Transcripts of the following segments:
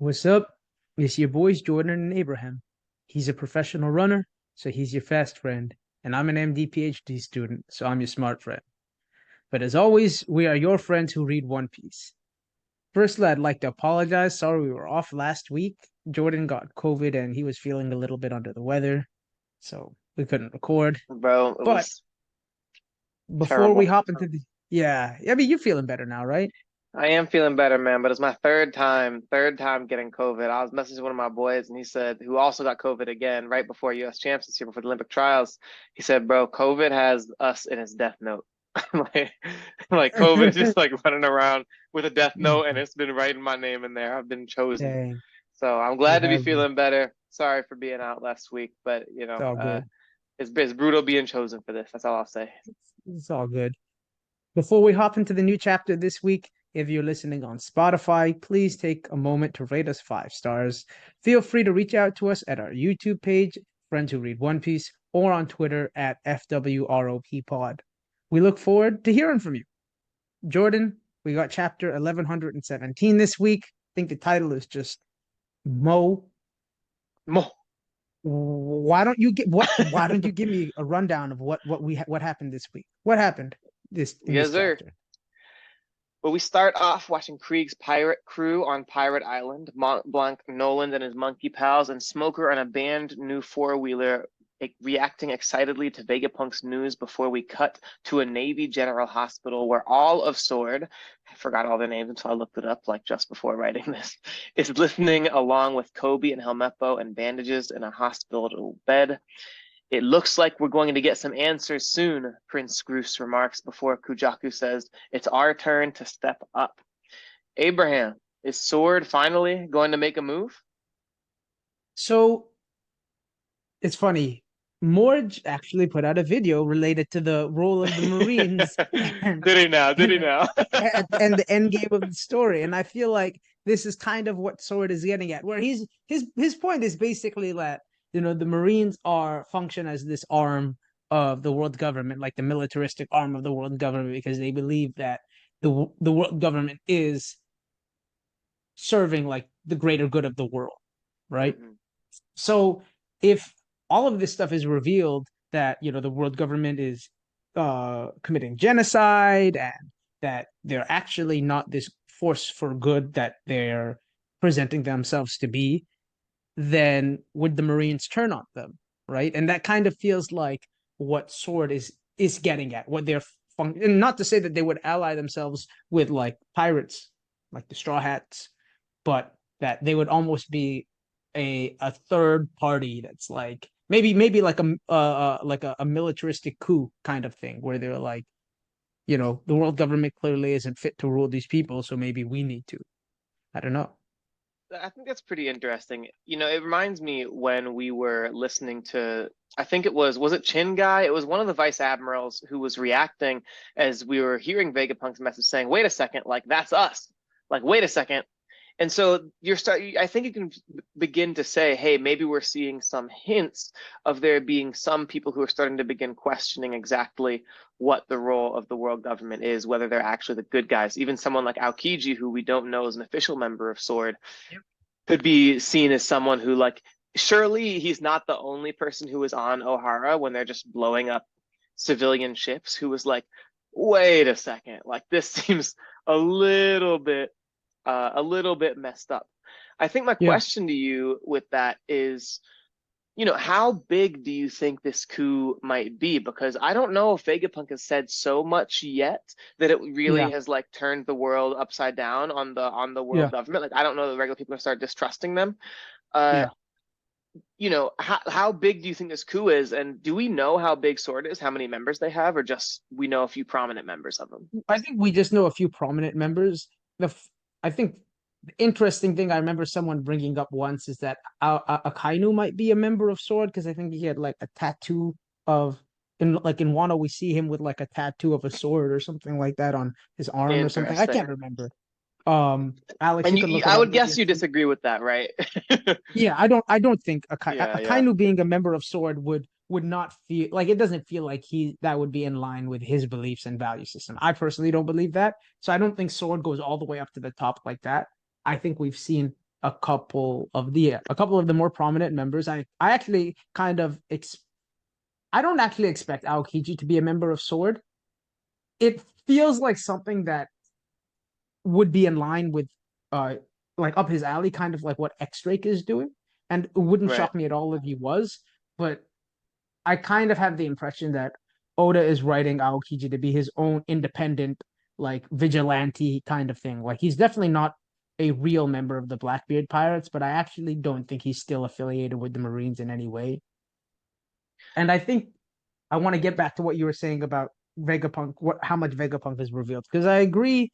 What's up? It's your boys Jordan and Abraham. He's a professional runner, so he's your fast friend. And I'm an MD PhD student, so I'm your smart friend. But as always, we are your friends who read One Piece. Firstly, I'd like to apologize. Sorry we were off last week. Jordan got COVID and he was feeling a little bit under the weather, so we couldn't record. Bro, it But was before we terrible. hop into yeah, I mean, you're feeling better now, right? I am feeling better, man, but it's my third time getting COVID. I was messaging one of my boys and he said, who also got COVID again right before US champs this year, before the Olympic trials. He said, bro, COVID has us in his death note. Like, like COVID is just like running around with a death note and it's been writing my name in there. I've been chosen. Dang, So I'm you glad to be have been. feeling better. Sorry for being out last week, but It's all good. it's brutal being chosen for this. That's all I'll say. It's all good. Before we hop into the new chapter this week, if you're listening on Spotify, please take a moment to rate us 5 stars. Feel free to reach out to us at our YouTube page, Friends Who Read One Piece, or on Twitter at FWROPPod. We look forward to hearing from you. Jordan, we got chapter 1117 this week. I think the title is just Mo. Mo. Why don't you give me a rundown of what happened this week? What happened this in this Yes, sir. chapter? But we start off watching Krieg's pirate crew on Pirate Island, Mont Blanc, Noland and his monkey pals, and Smoker on a banned new four-wheeler reacting excitedly to Vegapunk's news before we cut to a Navy General Hospital where all of Sword, I forgot all their names until I looked it up like just before writing this, is listening along with Kobe and Helmeppo and bandages in a hospital bed. It looks like we're going to get some answers soon, Prince Groose remarks before Kujaku says, it's our turn to step up. Abraham, is Sword finally going to make a move? So it's funny. Morge actually put out a video related to the role of the Marines and Did he now? Did he and, now? and the end game of the story. And I feel like this is kind of what Sword is getting at, where his point is basically that the Marines are function as this arm of the world government, like the militaristic arm of the world government, because they believe that the world government is serving like the greater good of the world, right? Mm-hmm. So if all of this stuff is revealed that the world government is committing genocide and that they're actually not this force for good that they're presenting themselves to be, then would the Marines turn on them, right? And that kind of feels like what Sword is getting at, what they're and not to say that they would ally themselves with like pirates, like the Straw Hats, but that they would almost be a third party that's like maybe like a militaristic coup kind of thing where they're like the world government clearly isn't fit to rule these people, so maybe we need to. I don't know. I think that's pretty interesting. It reminds me when we were listening to, I think was it Chin Guy? It was one of the vice admirals who was reacting as we were hearing Vegapunk's message saying, wait a second, like that's us. Like, wait a second. And so I think you can begin to say, hey, maybe we're seeing some hints of there being some people who are starting to begin questioning exactly what the role of the world government is, whether they're actually the good guys. Even someone like Aokiji, who we don't know is an official member of Sword, Yep. could be seen as someone who, like, surely he's not the only person who was on O'Hara when they're just blowing up civilian ships who was like, wait a second, like this seems a little bit messed up. I think my Yeah. question to you with that is, how big do you think this coup might be? Because I don't know if Vegapunk has said so much yet that it Yeah. really has like turned the world upside down on the world Yeah. government. Like I don't know that regular people are start distrusting them. Uh, Yeah. how big do you think this coup is, and do we know how big Sword is, how many members they have, or just we know a few prominent members of them? I think we just know a few prominent members. I think the interesting thing I remember someone bringing up once is that Akainu might be a member of Sword because I think he had like a tattoo of in Wano we see him with like a tattoo of a sword or something like that on his arm or something. I can't Interesting. remember. Alex, And you can look it I up would if guess you're you free. disagree with that, right? Yeah, I don't think Yeah, yeah. Akainu being a member of Sword would not feel like it doesn't feel like he that would be in line with his beliefs and value system. I personally don't believe that. So I don't think Sword goes all the way up to the top like that. I think we've seen a couple of the more prominent members. I actually kind of I don't actually expect Aokiji to be a member of Sword. It feels like something that would be in line with uh like up his alley, kind of like what X Drake is doing. And it wouldn't Right. shock me at all if he was, but I kind of have the impression that Oda is writing Aokiji to be his own independent, like vigilante kind of thing. Like he's definitely not a real member of the Blackbeard Pirates, but I actually don't think he's still affiliated with the Marines in any way. And I think I want to get back to what you were saying about Vegapunk, what how much Vegapunk is revealed, because I agree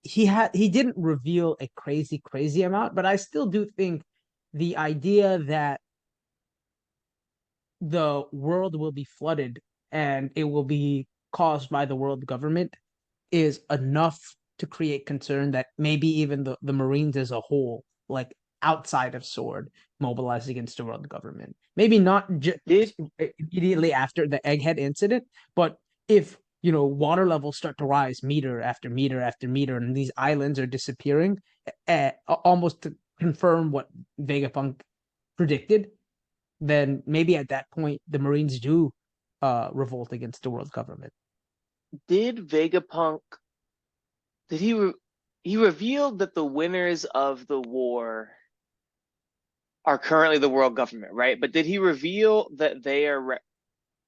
he didn't reveal a crazy amount, but I still do think the idea that the world will be flooded and it will be caused by the world government is enough to create concern that maybe even the Marines as a whole, like outside of Sword, mobilize against the world government. Maybe not just Did immediately after the Egghead incident, but if water levels start to rise meter after meter after meter, and these islands are disappearing, almost to confirm what Vegapunk predicted, then maybe at that point the Marines do revolt against the world government. did Vegapunk did he re he revealed that the winners of the war are currently the world government, right? But did he reveal that they are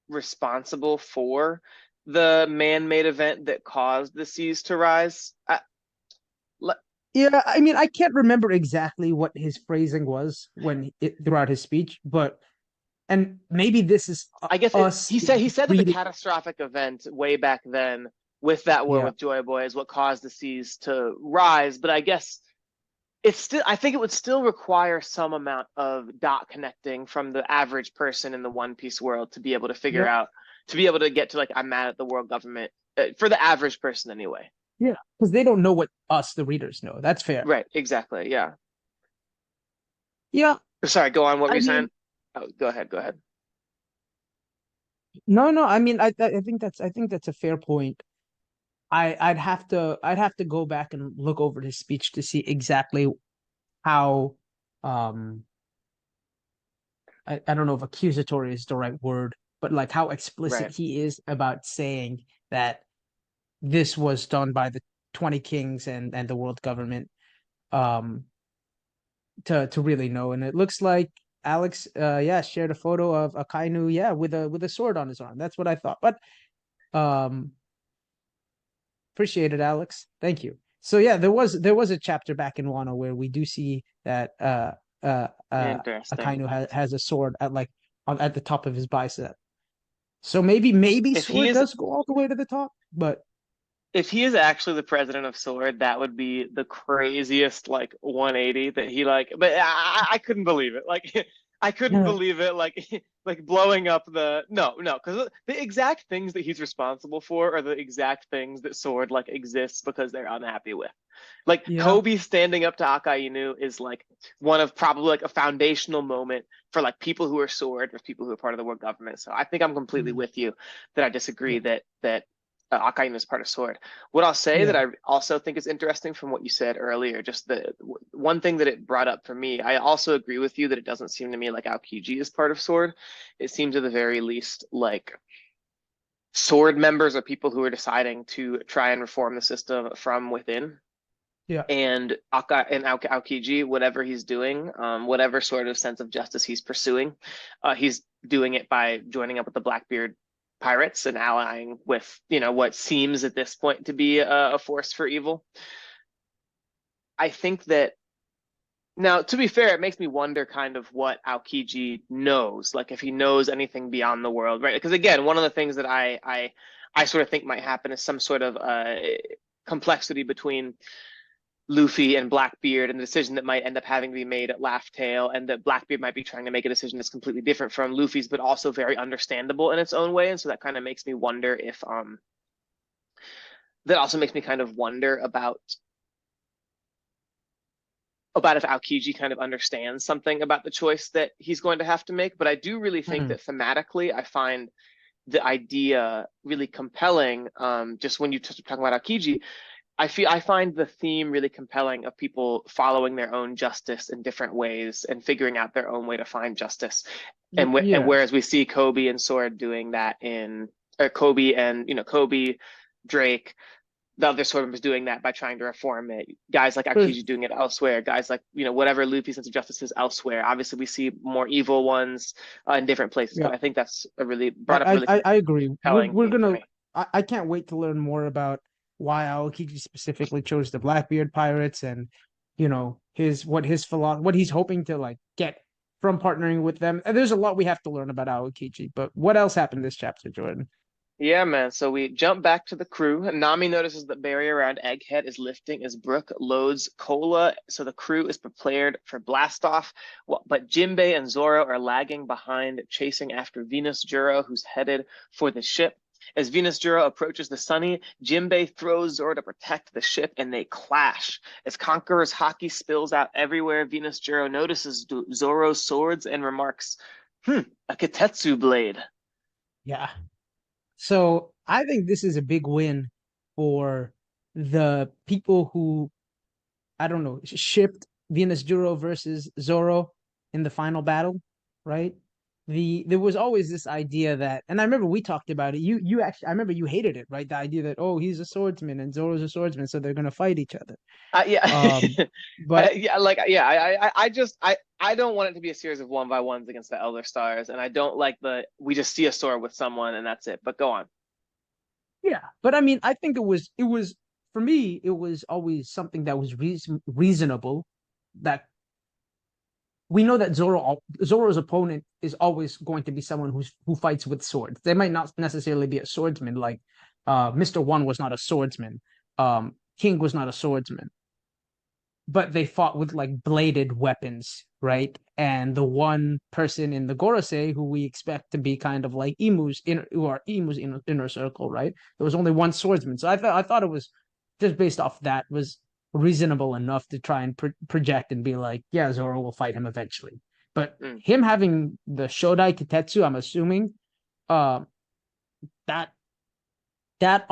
responsible for the man-made event that caused the seas to rise? Yeah, I mean, I can't remember exactly what his phrasing was throughout his speech, but and maybe this is I guess us he said that the reading. catastrophic event way back then with that war Yeah, with Joy Boy is what caused the seas to rise. But I guess it's still I think it would still require some amount of dot connecting from the average person in the One Piece world to be able to figure yeah, out to be able to get to like I'm mad at the world government for the average person anyway. yeah, because they don't know what us, the readers, know. That's fair. Right, exactly. Yeah. Yeah, Sorry, go on. What were I you saying? mean, Oh, go ahead. Go ahead. no, no, I mean, I think that's a fair point. I'd have to go back and look over his speech to see exactly how um I don't know if accusatory is the right word, but like how explicit Right. he is about saying that this was done by the 20 kings and the world government, um to really know. And it looks like Alex yeah shared a photo of Akainu, yeah, with a sword on his arm. That's what I thought. But um appreciate it, Alex. Thank you. So yeah, there was a chapter back in Wano where we do see that Interesting. Akainu has a sword at like at the top of his bicep. So maybe If he sword is does go all the way to the top, but if he is actually the president of Sword, that would be the craziest like 180 that he like. But I couldn't believe it. Like I couldn't yeah, believe it. Like like blowing up the no because the exact things that he's responsible for are the exact things that Sword like exists because they're unhappy with. Like yeah, Kobe standing up to Akainu is like one of probably like a foundational moment for like people who are Sword, for people who are part of the world government. So I think I'm completely mm, with you that I disagree yeah, that Akainu is part of Sword. What I'll say that yeah. I also think is interesting from what you said earlier, just the one thing that it brought up for me, I also agree with you that it doesn't seem to me like Aokiji is part of Sword. It seems at the very least like Sword members are people who are deciding to try and reform the system from within. Yeah. And Aokiji, whatever he's doing, whatever sort of sense of justice he's pursuing, he's doing it by joining up with the Blackbeard pirates and allying with what seems at this point to be a force for evil. I think that now, to be fair, it makes me wonder kind of what Aokiji knows, like if he knows anything beyond the world, right? Because again, one of the things that I sort of think might happen is some sort of complexity between Luffy and Blackbeard and the decision that might end up having to be made at Laugh Tale, and that Blackbeard might be trying to make a decision that's completely different from Luffy's, but also very understandable in its own way. And so that kind of makes me wonder if that also makes me kind of wonder about if Aokiji kind of understands something about the choice that he's going to have to make. But I do really think Mm, that thematically, I find the idea really compelling. Just when you talk about Aokiji, I find the theme really compelling of people following their own justice in different ways and figuring out their own way to find justice. And Yeah. whereas we see Kobe and Sword doing that in Kobe and Kobe, Drake, the other sort of is doing that by trying to reform it. Guys like There's, Aokiji doing it elsewhere. Guys like whatever Luffy's sense of justice is elsewhere. Obviously, we see more evil ones in different places, yeah. but I think that's a really brought up a really I agree. compelling We're theme for gonna. me. I can't wait to learn more about why Aokiji specifically chose the Blackbeard pirates, and what he's hoping to like get from partnering with them. And there's a lot we have to learn about Aokiji. But what else happened this chapter, Jordan? Yeah, man. So we jump back to the crew. Nami notices the barrier around Egghead is lifting as Brook loads cola, so the crew is prepared for blastoff. But Jinbei and Zoro are lagging behind, chasing after Venus Juro, who's headed for the ship. As Venus Juro approaches the Sunny, Jinbei throws Zoro to protect the ship, and they clash. As Conqueror's hockey spills out everywhere, Venus Juro notices Zoro's swords and remarks, a Kitetsu blade. Yeah. So I think this is a big win for the people who I don't know shipped Venus Juro versus Zoro in the final battle, right? There was always this idea that, and I remember we talked about it. You actually, I remember you hated it, right? The idea that, oh, he's a swordsman and Zoro's a swordsman, so they're gonna fight each other. Yeah, Um, but yeah, like yeah, I just I don't want it to be a series of one by ones against the Elder Stars, and I don't like the we just see a sword with someone and that's it. But go on. yeah, but I mean, I think it was for me, it was always something that was reasonable. That we know that Zoro's opponent is always going to be someone who fights with swords. They might not necessarily be a swordsman, like Mr. One was not a swordsman. King was not a swordsman, but they fought with like bladed weapons, right? And the one person in the Gorosei who we expect to be kind of like who are Emu's inner circle, right? There was only one swordsman, so I thought it was just based off that was reasonable enough to try and project and be like, yeah, Zoro will fight him eventually. But Mm. him having the Shodai Kitetsu, I'm assuming, uh, that that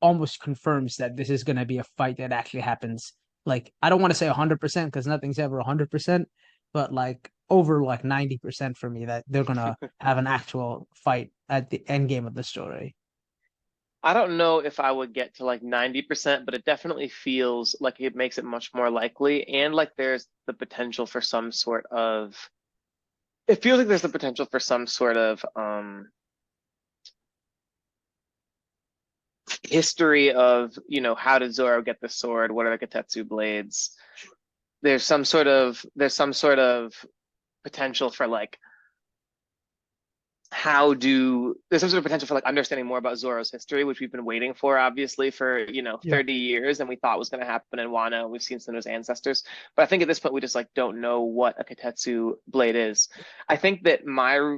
almost confirms that this is going to be a fight that actually happens. Like, I don't want to say 100% because nothing's ever 100%, but like over like 90% for me that they're going to have an actual fight at the end game of the story. I don't know if I would get to like 90%, but it definitely feels like it makes it much more likely, and like there's the potential for some sort of. It feels like there's the potential for some sort of history of how did Zoro get the sword? What are the Kitetsu blades? There's some sort of potential for like there's some sort of potential for like understanding more about Zoro's history, which we've been waiting for, obviously, for Yeah. 30 years, and we thought was going to happen in Wano. We've seen some of his ancestors, but I think at this point we just like don't know what a Kitetsu blade is. I think that my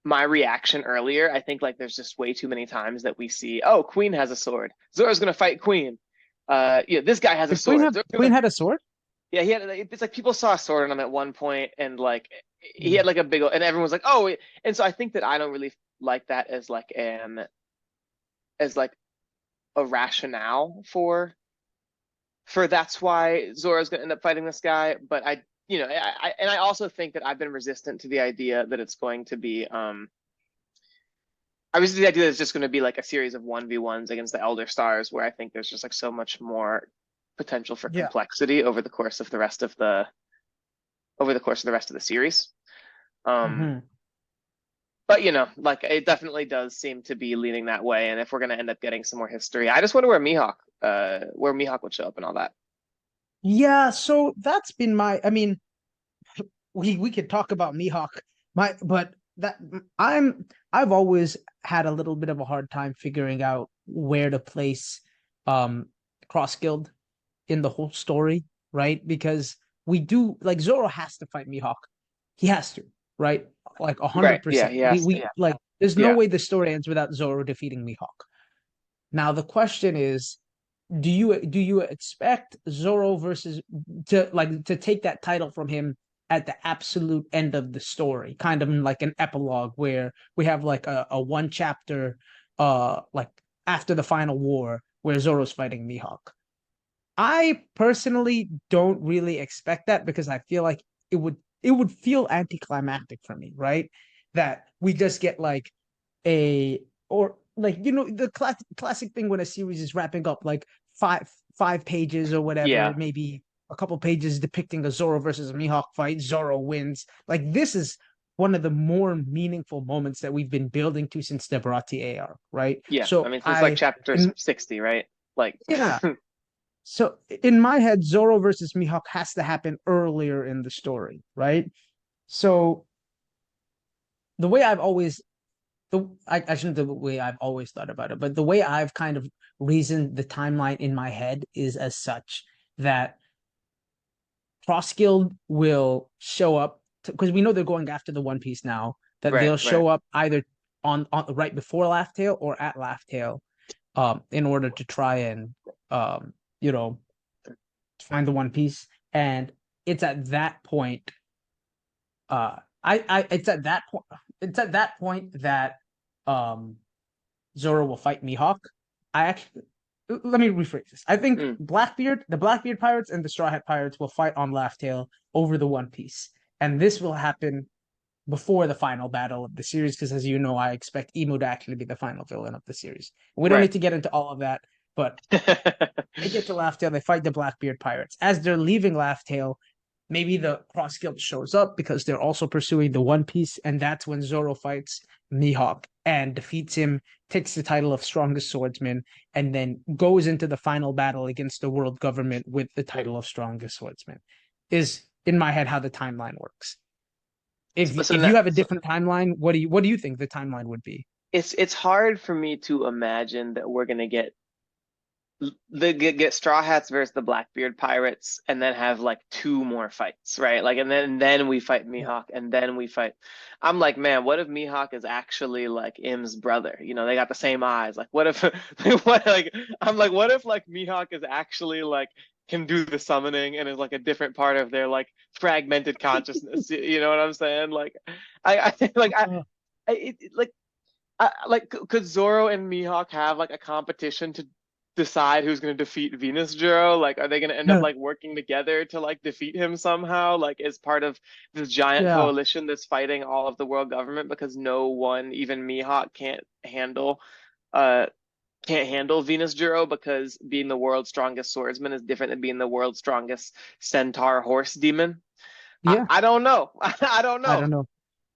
my reaction earlier, I think like there's just way too many times that we see, oh, Queen has a sword. Zoro's gonna fight Queen. This guy has a Did Queen sword. have Queen had a sword? Yeah, he had. It's like people saw a sword on him at one point, and like he Mm. had like a big, and everyone was like, oh, and so I think that I don't really like that as like a rationale for that's why Zoro's gonna end up fighting this guy. But I also think that I've been resistant to the idea that it's going to be I was the idea that it's just going to be like a series of 1v1s against the Elder Stars, where I think there's just like so much more potential for Yeah. complexity over the course of the rest of the series. Um, Hmm. but like it definitely does seem to be leaning that way. And if we're going to end up getting some more history, I just wonder where Mihawk would show up and all that. Yeah, so that's been I mean, we could talk about Mihawk, but that I'm I've always had a little bit of a hard time figuring out where to place um Cross Guild in the whole story, right? Because we do like Zoro has to fight Mihawk. He has to, right? Like a Right? hundred Yeah, percent. he We has to. we like there's no Yeah. way the story ends without Zoro defeating Mihawk. Now the question is, do you expect Zoro versus to take that title from him at the absolute end of the story, kind of like an epilogue where we have like a one chapter like after the final war where Zoro's fighting Mihawk. I personally don't really expect that because I feel like it would feel anticlimactic for me, right? That we just get like a or like the classic thing when a series is wrapping up, like five pages or whatever, Yeah. maybe a couple pages depicting a Zoro versus a Mihawk fight. Zoro wins. Like this is one of the more meaningful moments that we've been building to since the Barati AR, right? Yeah. I So mean, since like I chapter in 60, right? Like, yeah, so in my head, Zoro versus Mihawk has to happen earlier in the story, right? So the way I've always I shouldn't the way I've always thought about it, but the way I've kind of reasoned the timeline in my head is as such that Crossguild will show up because we know they're going after the One Piece now. That right, they'll right, show up either on right before Laugh Tale or at Laugh Tale, in order to try and you know find the One Piece. And it's at that point, it's at that point that um Zoro will fight Mihawk. I actually Let me rephrase this. I think mm, The Blackbeard pirates and the Straw Hat pirates will fight on Laugh Tale over the One Piece, and this will happen before the final battle of the series. Because as you know, I expect Emu to actually be the final villain of the series. We don't right. need to get into all of that, but they get to Laugh Tale, they fight the Blackbeard pirates. As they're leaving Laugh Tale, maybe the Cross Guild shows up because they're also pursuing the One Piece, and that's when Zoro fights Mihawk and defeats him, takes the title of strongest swordsman, and then goes into the final battle against the world government with the title of strongest swordsman. Is in my head how the timeline works. If you have a So different timeline, what do you think the timeline would be? it's hard for me to imagine that we're gonna get Straw Hats versus the Blackbeard Pirates, and then have like two more fights, right? Like, and then we fight Yeah. Mihawk, and then we fight. I'm like, man, what if Mihawk is actually like Im's brother? You know, they got the same eyes. Like, what if, what like, I'm like, what if like Mihawk is actually like can do the summoning and is like a different part of their like fragmented consciousness? You know what I'm saying? Like, I like like like could Zoro and Mihawk have like a competition to decide who's going to defeat Venusjuro? Like, are they going to end up Yeah. like working together to like defeat him somehow? Like, as part of this giant Yeah. coalition that's fighting all of the world government because no one, even Mihawk, uh can't handle Venusjuro because being the world's strongest swordsman is different than being the world's strongest centaur horse demon. Yeah. I don't know. I don't I know. don't know.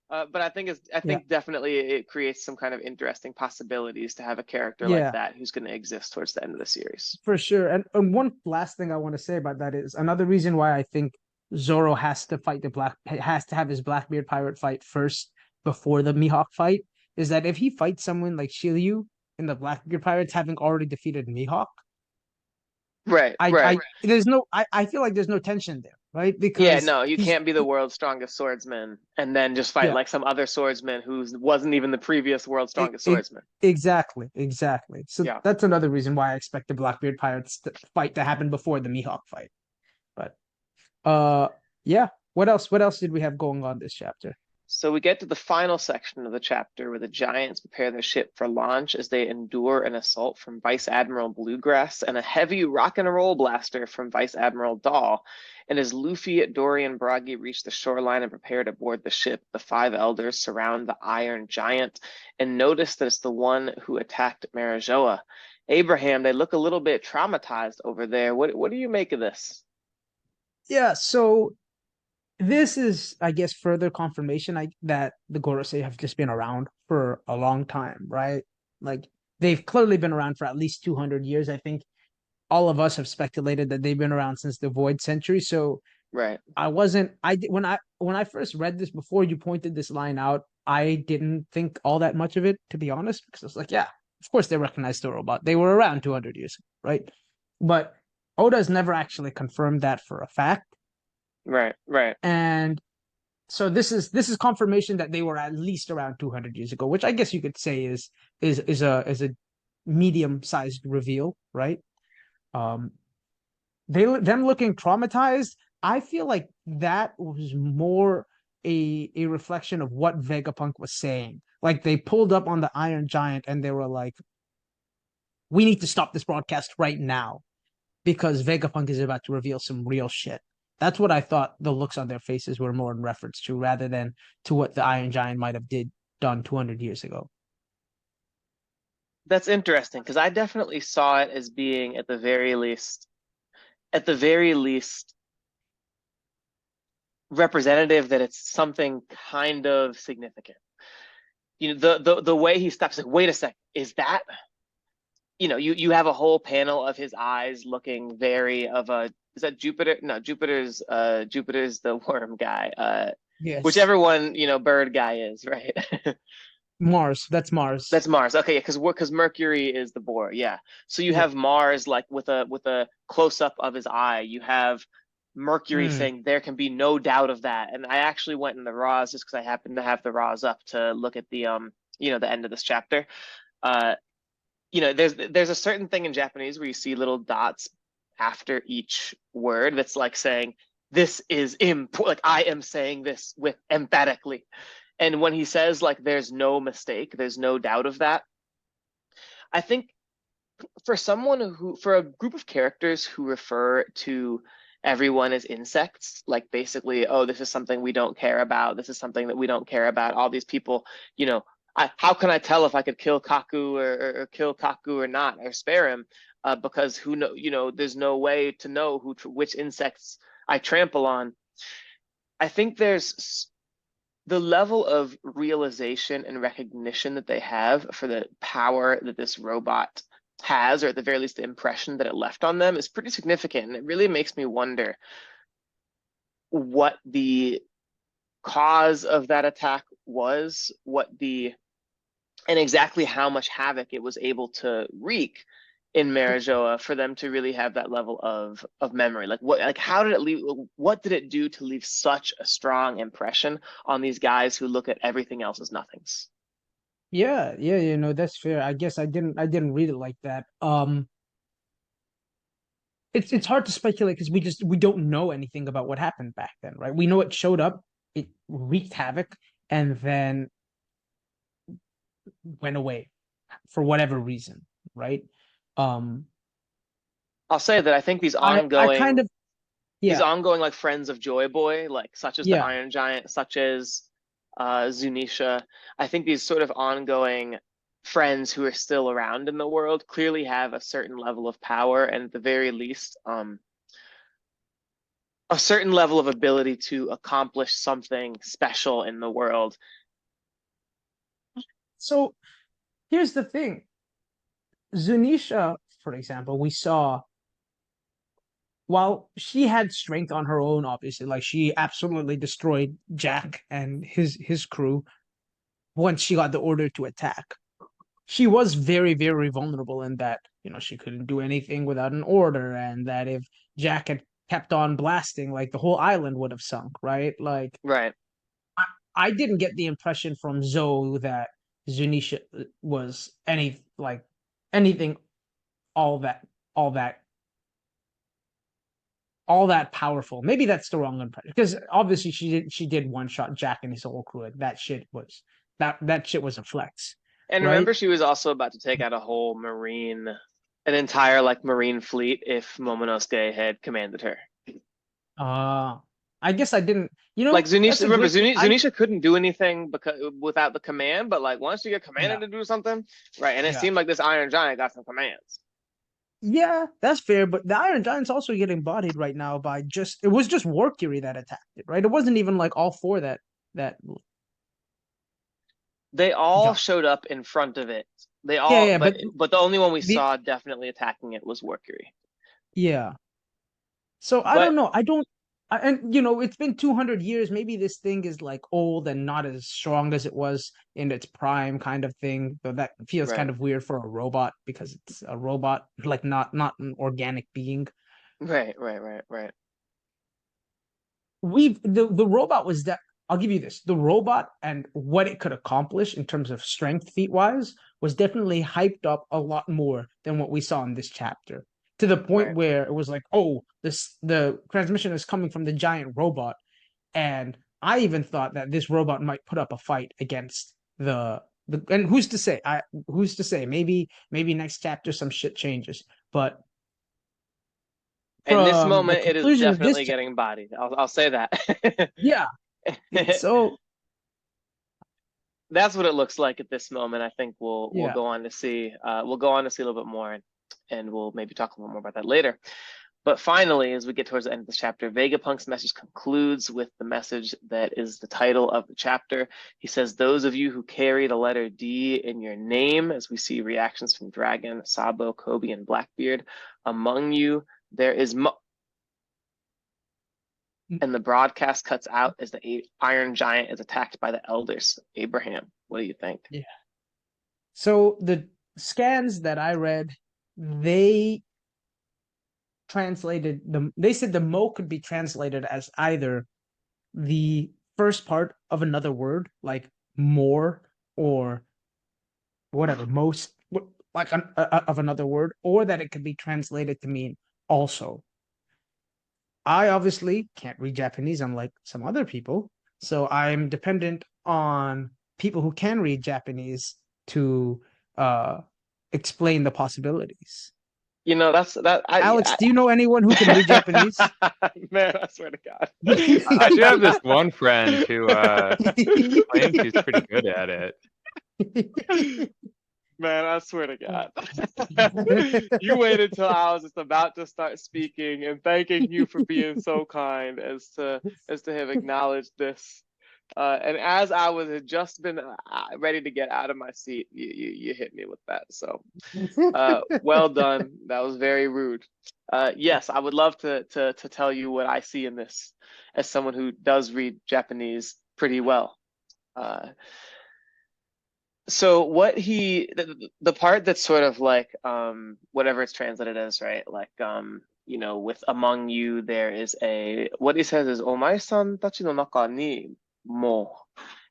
But I Yeah. think definitely it creates some kind of interesting possibilities to have a character like Yeah. that who's going to exist towards the end of the series. For sure. And one last thing I want to say about that is another reason why I think Zoro has to fight has to have his Blackbeard pirate fight first before the Mihawk fight is that if he fights someone like Shiryu in the Blackbeard Pirates having already defeated Mihawk, Right, right. I feel like there's no tension there, right? Yeah, Because no, you can't be the world's strongest swordsman and then just fight yeah, like some other swordsman who wasn't even the previous world's it, strongest it, swordsman. exactly. So Yeah. that's another reason why I expect the Blackbeard Pirates fight to happen before the Mihawk fight. But Uh, yeah. What else did we have going on this chapter? So we get to the final section of the chapter where the giants prepare their ship for launch as they endure an assault from Vice Admiral Bluegrass and a heavy rock and roll blaster from Vice Admiral Dahl. And as Luffy, Dory, and Bragi reach the shoreline and prepare to board the ship, the five elders surround the Iron Giant and notice that it's the one who attacked Marijoa. Abraham, they look a little bit traumatized over there. What do you make of this? Yeah, so this is, I guess, further confirmation that the Gorosei have just been around for a long time, right? Like they've clearly been around for at least 200 years. I think all of us have speculated that they've been around since the Void Century. So Right. I wasn't when I first read this before you pointed this line out, I didn't think all that much of it, to be honest, because I was like, yeah, of course they recognized the robot. They were around 200 years ago, right? But Oda's never actually confirmed that for a fact. Right, right. And so this is confirmation that they were at least around 200 years ago, which I guess you could say is a medium sized reveal, right? Um, them looking traumatized. I feel like that was more a reflection of what Vegapunk was saying. Like they pulled up on the Iron Giant and they were like, we need to stop this broadcast right now because Vegapunk is about to reveal some real shit. That's what I thought the looks on their faces were more in reference to, rather than to what the Iron Giant might have did done 200 years ago. That's interesting because I definitely saw it as being at the very least, representative that it's something kind of significant. The way he stops, like, wait a second, is that, you have a whole panel of his eyes looking very of a, is that Jupiter? No, Jupiter's the worm guy. Yes. Whichever one, bird guy is, right? Mars. That's Mars. That's Mars. Okay, yeah, because Mercury is the boar. Yeah. So you Yeah. have Mars like with a close up of his eye. You have Mercury Mm. saying there can be no doubt of that. And I actually went in the raws just because I happened to have the raws up to look at the end of this chapter. Uh, there's a certain thing in Japanese where you see little dots after each word that's like saying this is important. Like I am saying this with emphatically. And when he says like there's no mistake, there's no doubt of that, I think for a group of characters who refer to everyone as insects, like basically, oh, this is something we don't care about, this is something that we don't care about, all these people, how can I tell if I could kill Kaku or kill Kaku or not, or spare him? Because who know, there's no way to know which insects I trample on. I think there's the level of realization and recognition that they have for the power that this robot has, or at the very least, the impression that it left on them is pretty significant. And it really makes me wonder what the cause of that attack was, and exactly how much havoc it was able to wreak in Marijoa for them to really have that level of memory. How did it leave, what did it do to leave such a strong impression on these guys who look at everything else as nothings? Yeah, yeah, that's fair. I guess I didn't read it like that. It's hard to speculate because we don't know anything about what happened back then, right? We know it showed up, it wreaked havoc, and then went away for whatever reason, right? Um, I'll say that I think these I kind ongoing of these yeah, ongoing like friends of Joy Boy, like such as the yeah. Iron Giant, such as Zunisha, I think these sort of ongoing friends who are still around in the world clearly have a certain level of power, and at the very least, a certain level of ability to accomplish something special in the world. So here's the thing. Zunisha, for example, we saw while she had strength on her own, obviously, like she absolutely destroyed Jack and his crew once she got the order to attack. She was very, very vulnerable in that, she couldn't do anything without an order, and that if Jack had kept on blasting, like the whole island would have sunk, right? Like Right. I didn't get the impression from Zoe that Zunisha was anything all that all that all that powerful. Maybe that's the wrong impression because obviously she did one shot Jack and his whole crew. Like, that shit was a flex, And right? remember, she was also about to take out an entire like marine fleet if Momonosuke had commanded her. Uh I guess I didn't. Like That's Zunisha, a remember great. Zunisha couldn't do anything because without the command, but like once you get Yeah, commanded to do something, right? And it yeah, seemed like this Iron Giant got some commands. yeah. That's fair. But the Iron Giant's also getting bodied right now by just. It was just Warcury that attacked it, right? It wasn't even like all four that They all jumped. showed up in front of it. They Yeah, all, yeah. but But but the only one we the saw definitely attacking it was Mercury. yeah. So I But don't know. I don't. And it's been 200 years. Maybe this thing is like old and not as strong as it was in its prime, kind of thing. Though that feels kind right, of weird for a robot because it's a robot, like not an organic being. right. The robot was that. I'll give you this: the robot and what it could accomplish in terms of strength feat wise was definitely hyped up a lot more than what we saw in this chapter. To the point Right. where it was like, oh, the transmission is coming from the giant robot, and I even thought that this robot might put up a fight against And who's to say? Who's to say? Maybe next chapter some shit changes. But In this from the moment, it is conclusion of this definitely chapter, getting bodied. I'll say that. yeah. So That's what it looks like at this moment. I think we'll yeah, go on to see we'll go on to see a little bit more, and we'll maybe talk a little more about that later. But finally, as we get towards the end of this chapter, Vegapunk's message concludes with the message that is the title of the chapter. He says, "Those of you who carry the letter D in your name," as we see reactions from Dragon, Sabo, Kobe, and Blackbeard, "among you there is Mo." And the broadcast cuts out as the Iron Giant is attacked by the elders. Abraham, what do you think? yeah. So the scans that I read, they they said the mo could be translated as either the first part of another word, like more or whatever, most like of another word, or that it could be translated to mean also. I obviously can't read Japanese unlike some other people, so I'm dependent on people who can read Japanese to uh explain the possibilities. That's that Alex, do you know anyone who can read Japanese? man, I swear to God. I do have this one friend who claims he's pretty good at it. Man, I swear to God. You waited till I was just about to start speaking and thanking you for being so kind as to have acknowledged this. And as I was had just been ready to get out of my seat, you hit me with that. So well done. That was very rude. Yes, I would love to tell you what I see in this as someone who does read Japanese pretty well. Uh, so the part that's sort of like whatever it's translated as, right? Like with among you there is a what he says is omae-san tachi no naka ni mo.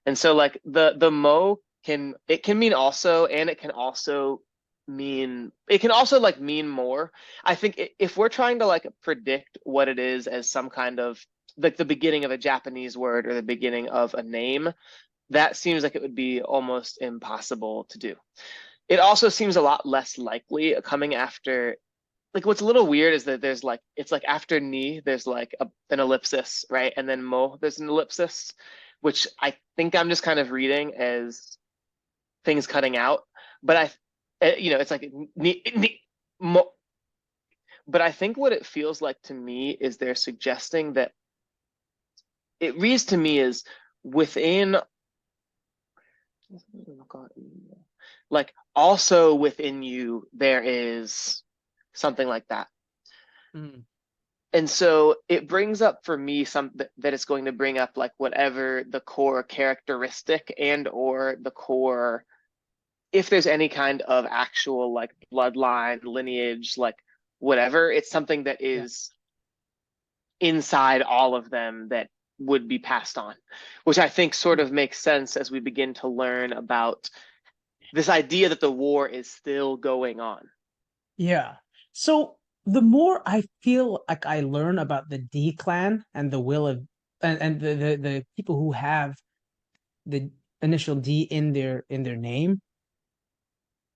And so like the mo can mean also, and it can also like mean more. I think if we're trying to like predict what it is as some kind of like the beginning of a Japanese word or the beginning of a name, that seems like it would be almost impossible to do. It also seems a lot less likely coming after, like what's a little weird is that there's like it's like after ni there's like an ellipsis, right? And then mo there's an ellipsis, which I think I'm just kind of reading as things cutting out. But it's like ni mo. But I think what it feels like to me is they're suggesting that it reads to me as within, like also within you there is something like that. Mm. And so it brings up for me something that it's going to bring up like whatever the core characteristic and or the core, if there's any kind of actual like bloodline lineage, like whatever, it's something that Yeah. is inside all of them that would be passed on, which I think sort of makes sense as we begin to learn about this idea that the war is still going on. Yeah. So the more I feel like I learn about the D clan and the will of and the people who have the initial D in their name,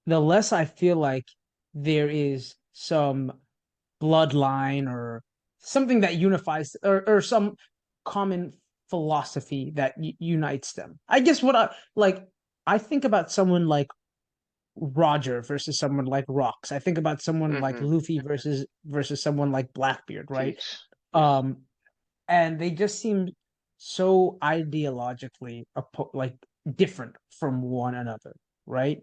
the less I feel like there is some bloodline or something that unifies or some common philosophy that unites them. I guess what I like I think about someone like Roger versus someone like Rocks. I think about someone like Mm-hmm. Luffy versus someone like Blackbeard, right? Teach. Yeah. Um, and they just seem so ideologically like different from one another, right?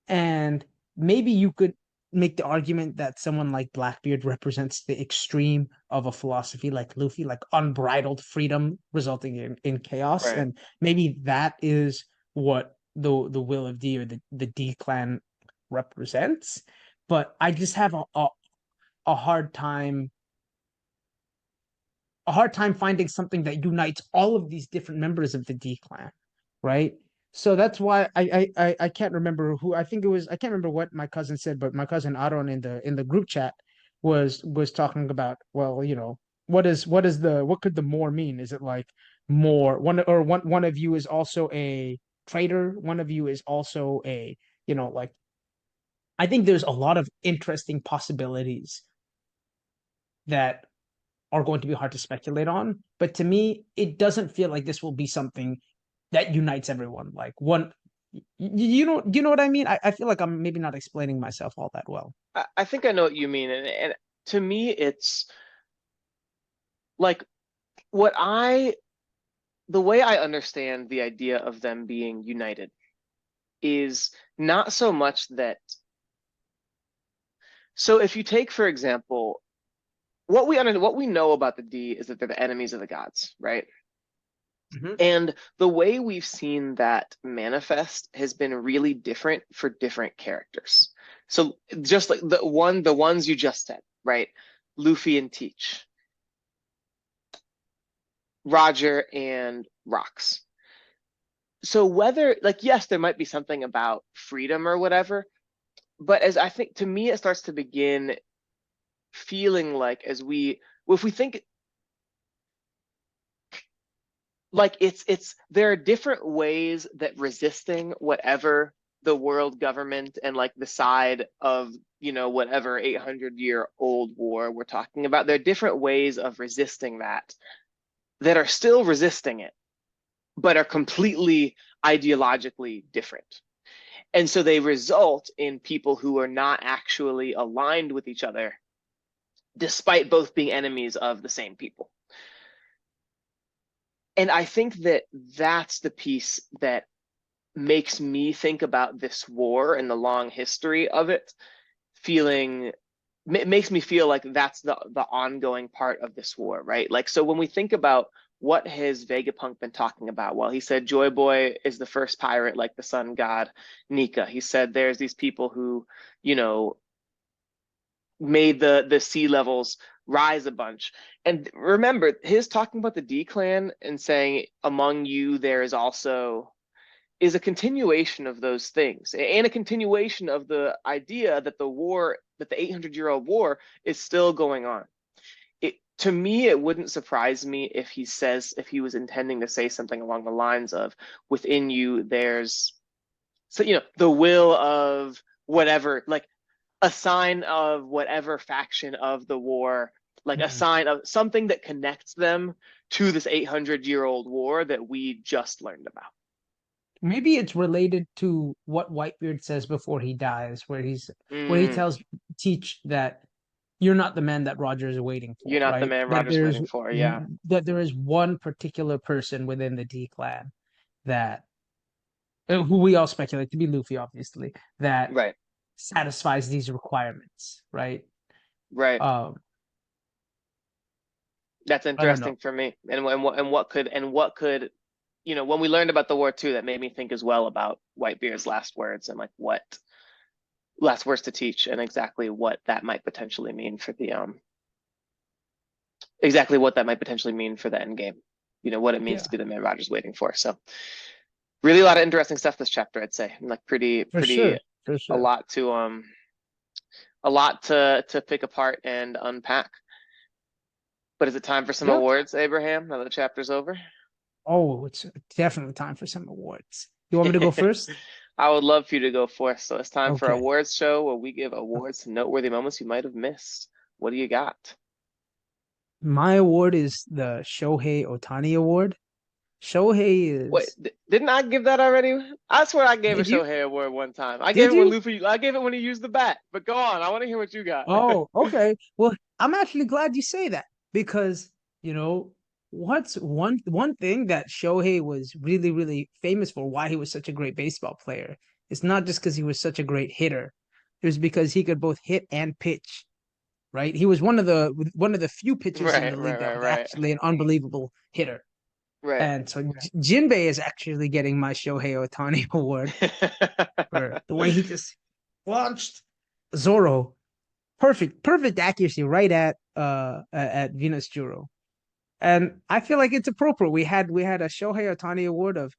And maybe you could make the argument that someone like Blackbeard represents the extreme of a philosophy like Luffy, like unbridled freedom resulting in chaos. Right. And maybe that is what the will of D or the D clan represents. But I just have a hard time finding something that unites all of these different members of the D clan, right? So that's why I can't remember who I think it was. I can't remember what my cousin said, but my cousin Aaron in the group chat was talking about. Well, what could the more mean? Is it like more one or one of you is also a traitor, one of you is also a, like, I think there's a lot of interesting possibilities that are going to be hard to speculate on. But to me, it doesn't feel like this will be something that unites everyone. Like one, you know what I mean? I feel like I'm maybe not explaining myself all that well. I think I know what you mean, and to me, it's like what I the way I understand the idea of them being united is not so much that. So if you take, for example, what we know about the D is that they're the enemies of the gods, right? Mhm. And the way we've seen that manifest has been really different for different characters. So just like the ones you just said, right? Luffy and Teach, Roger and Rocks. So whether like yes, there might be something about freedom or whatever, but as I think to me it starts to begin feeling like if we think like it's there are different ways that resisting whatever the world government and like the side of whatever 800-year-old war we're talking about, there are different ways of resisting that are still resisting it but are completely ideologically different, and so they result in people who are not actually aligned with each other despite both being enemies of the same people. And I think that that's the piece that makes me think about this war and the long history of it feeling it makes me feel like that's the ongoing part of this war, right? Like, so when we think about what has Vegapunk been talking about, well, he said Joy Boy is the first pirate like the sun god Nika. He said there's these people who, you know, made the sea levels rise a bunch. And remember, his talking about the D clan and saying among you there is a continuation of those things and a continuation of the idea that the 800-year-old war is still going on. To me, it wouldn't surprise me if he was intending to say something along the lines of within you there's the will of whatever, like a sign of whatever faction of the war, like a Mhm. sign of something that connects them to this 800-year-old war that we just learned about. Maybe it's related to what Whitebeard says before he dies, where he Mm, tells Teach that you're not the man that Roger is waiting you're for, not the right? man Roger's waiting for. Yeah. That there is one particular person within the D clan that who we all speculate to be Luffy, obviously, that Right. satisfies these requirements, right? Right. Um, That's I don't know. interesting for me. And what could when we learned about the war too, that made me think as well about Whitebeard's last words and like what last words to Teach and exactly what that might potentially mean for the exactly what that might potentially mean for the end game. What it means Yeah, to be the man Roger's waiting for. So really a lot of interesting stuff this chapter, I'd say. And like for pretty sure, for a sure. lot to a lot to pick apart and unpack. But is it time for some Yeah. awards, Abraham, now that the chapter's over? Oh, it's definitely time for some awards. You want me to go first? I would love for you to go first. So it's time for Okay. awards show where we give awards to noteworthy moments you might have missed. What do you got? My award is the Shohei Otani Award. Shohei Wait, is. didn't I give that already? I swear I gave a Did you? Shohei award one time. I gave Did it when you? Luffy. I gave it when he used the bat. But go on. I want to hear what you got. Oh, okay. Well, I'm actually glad you say that because, you know, what's one thing that Shohei was really, really famous for, why he was such a great baseball player. It's not just because he was such a great hitter. It was because he could both hit and pitch, right? He was one of the few pitchers in the Right, right, league that right, was right, actually an unbelievable hitter. right. And so Jinbei is actually getting my Shohei Otani award for the way he just launched Zoro. Perfect accuracy right at Venus Juro. And I feel like it's appropriate. We had a Shohei Otani award of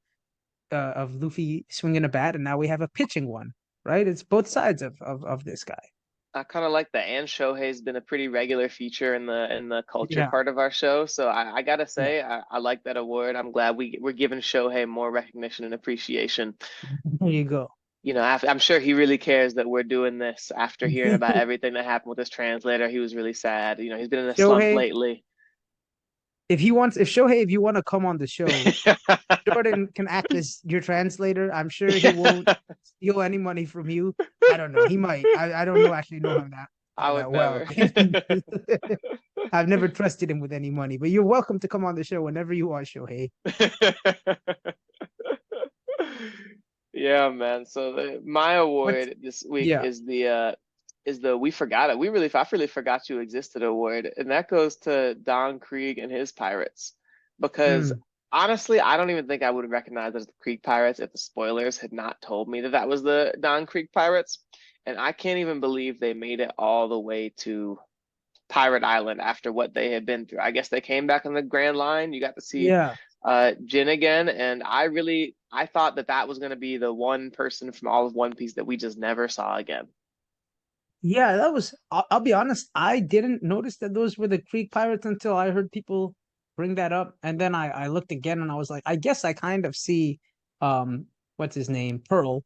Luffy swinging a bat, and now we have a pitching one, right? It's both sides of this guy. I kind of like that. And Shohei's been a pretty regular feature in the culture Yeah, part of our show. So I gotta yeah. say, I like that award. I'm glad we're giving Shohei more recognition and appreciation. There you go. I'm sure he really cares that we're doing this after hearing about everything that happened with his translator. He was really sad. He's been in a slump Shohei, lately. if you want to come on the show, Jordan can act as your translator. I'm sure he won't steal any money from you. I don't know. He might. I don't know actually know him I would that well. never. I've never trusted him with any money, but you're welcome to come on the show whenever you want, Shohei. Yeah, man. So my What's award this week yeah. is the we forgot it. I really forgot you existed award, and that goes to Don Krieg and his pirates. Because Mm. honestly, I don't even think I would have recognized it as the Krieg pirates if the spoilers had not told me that that was the Don Krieg pirates. And I can't even believe they made it all the way to Pirate Island after what they had been through. I guess they came back on the Grand Line. You got to see Yeah. Jin again, and I thought that that was going to be the one person from all of One Piece that we just never saw again. Yeah, that was I'll be honest, I didn't notice that those were the Creek Pirates until I heard people bring that up. And then I looked again and I was like, I guess I kind of see um what's his name? Pearl.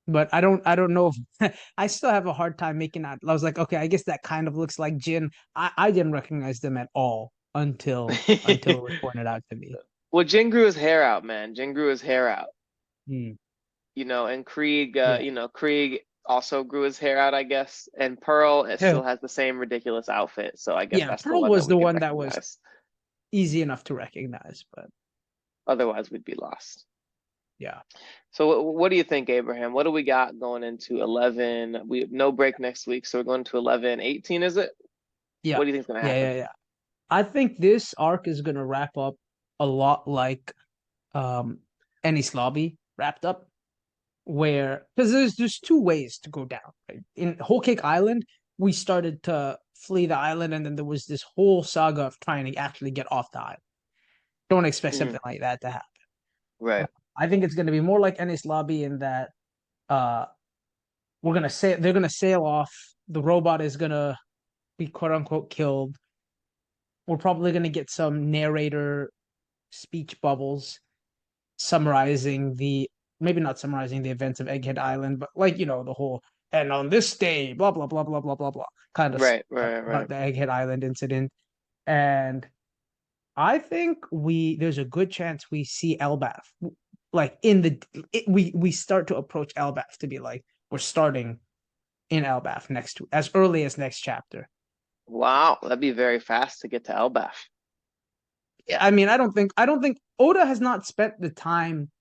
But I don't know if I still have a hard time making out. I was like, okay, I guess that kind of looks like Jin. I didn't recognize them at all until it was pointed out to me. Well, Jin grew his hair out, man. Jin grew his hair out, Hmm. and Krieg, Yeah. Krieg also grew his hair out, I guess. And Pearl, it Yeah. still has the same ridiculous outfit, so I guess Yeah, that's the Pearl one that was we the can one that was recognize. easy enough to recognize, but Otherwise, we'd be lost. yeah. So, what do you think, Abraham? What do we got going into 11? We have no break next week, so we're going to 11, 18, is it? Yeah. What do you think's going to Yeah, happen? yeah, yeah. I think this arc is gonna wrap up a lot like Ennis Lobby wrapped up, where because there's two ways to go down. Right? In Whole Cake Island, we started to flee the island, and then there was this whole saga of trying to actually get off the island. Don't expect Mhm. something like that to happen. Right. I think it's gonna be more like Ennis Lobby in that uh they're gonna sail off. The robot is gonna be quote unquote killed. We're probably gonna get some narrator speech bubbles summarizing the maybe not summarizing the events of Egghead Island, but like the whole and on this day, blah blah blah blah blah blah blah kind of Right, stuff right, about right. the Egghead Island incident. And I think there's a good chance we see Elbaf. Like we start to approach Elbaf to be like, we're starting in Elbaf as early as next chapter. Wow, that'd be very fast to get to Elbaf. Yeah, I mean, I don't think Oda has not spent the time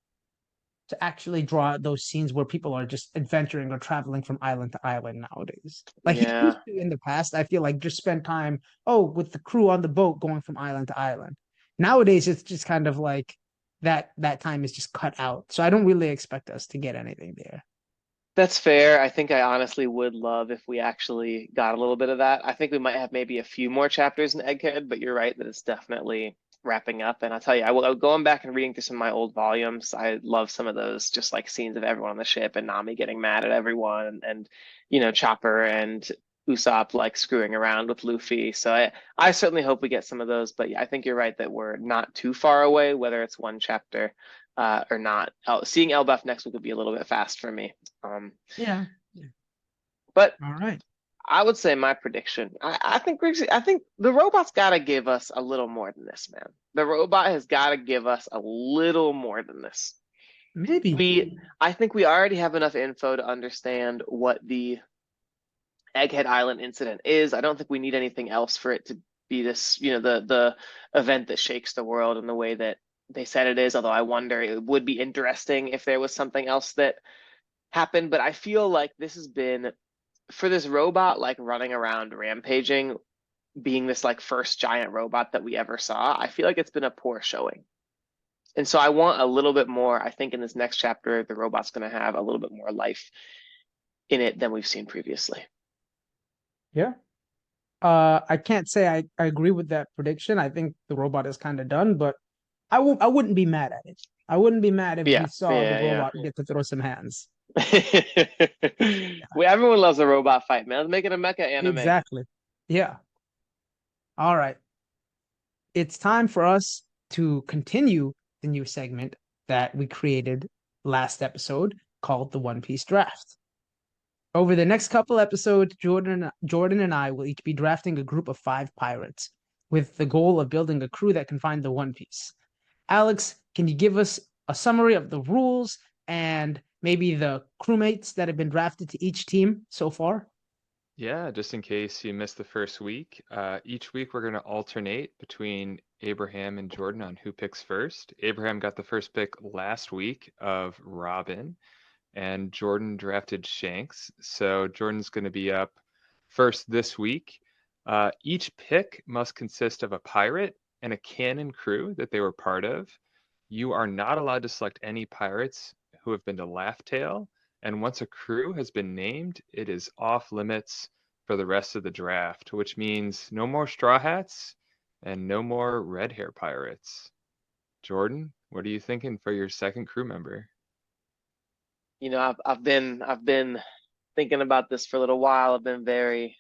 to actually draw out those scenes where people are just adventuring or traveling from island to island nowadays. Like he used Yeah, to in the past, I feel like just spend time, with the crew on the boat going from island to island. Nowadays, it's just kind of like that time is just cut out. So I don't really expect us to get anything there. that's fair. I think I honestly would love if we actually got a little bit of that. I think we might have maybe a few more chapters in Egghead, but you're right that it's definitely wrapping up. And I'll tell you, I will going back and reading through some of my old volumes. I love some of those, just like scenes of everyone on the ship and Nami getting mad at everyone, and Chopper and Usopp like screwing around with Luffy. So I certainly hope we get some of those. But yeah, I think you're right that we're not too far away, whether it's one chapter or not. Seeing Elbaf next week would be a little bit fast for me. Um, Yeah. Yeah. but All right. I would say my prediction. I think the robot's got to give us a little more than this, man. The robot has got to give us a little more than this. Maybe. I think we already have enough info to understand what the Egghead Island incident is. I don't think we need anything else for it to be this, the event that shakes the world in the way that they said it is. Although I wonder, it would be interesting if there was something else that happened. But I feel like this has been for this robot like running around rampaging, being this like first giant robot that we ever saw. I feel like it's been a poor showing. And so I want a little bit more. I think in this next chapter, the robot's going to have a little bit more life in it than we've seen previously. Yeah. I can't say I agree with that prediction. I think the robot is kind of done, but I wouldn't be mad at it. I wouldn't be mad if we Yeah, saw the yeah, yeah. robot get to throw some hands. Well, everyone loves a robot fight, man. Let's make it a mecha anime. Exactly. Yeah. All right. It's time for us to continue the new segment that we created last episode called the One Piece Draft. Over the next couple episodes, Jordan and I will each be drafting a group of 5 pirates with the goal of building a crew that can find the One Piece. Alex, can you give us a summary of the rules and maybe the crewmates that have been drafted to each team so far? Yeah, just in case you missed the first week, each week we're going to alternate between Abraham and Jordan on who picks first. Abraham got the first pick last week of Robin, and Jordan drafted Shanks. So Jordan's going to be up first this week. Each pick must consist of a pirate and a canon crew that they were part of. You are not allowed to select any pirates who have been to Laugh Tale, and once a crew has been named, it is off limits for the rest of the draft, which means no more Straw Hats and no more red hair pirates. Jordan, what are you thinking for your second crew member? I've been thinking about this for a little while. I've been very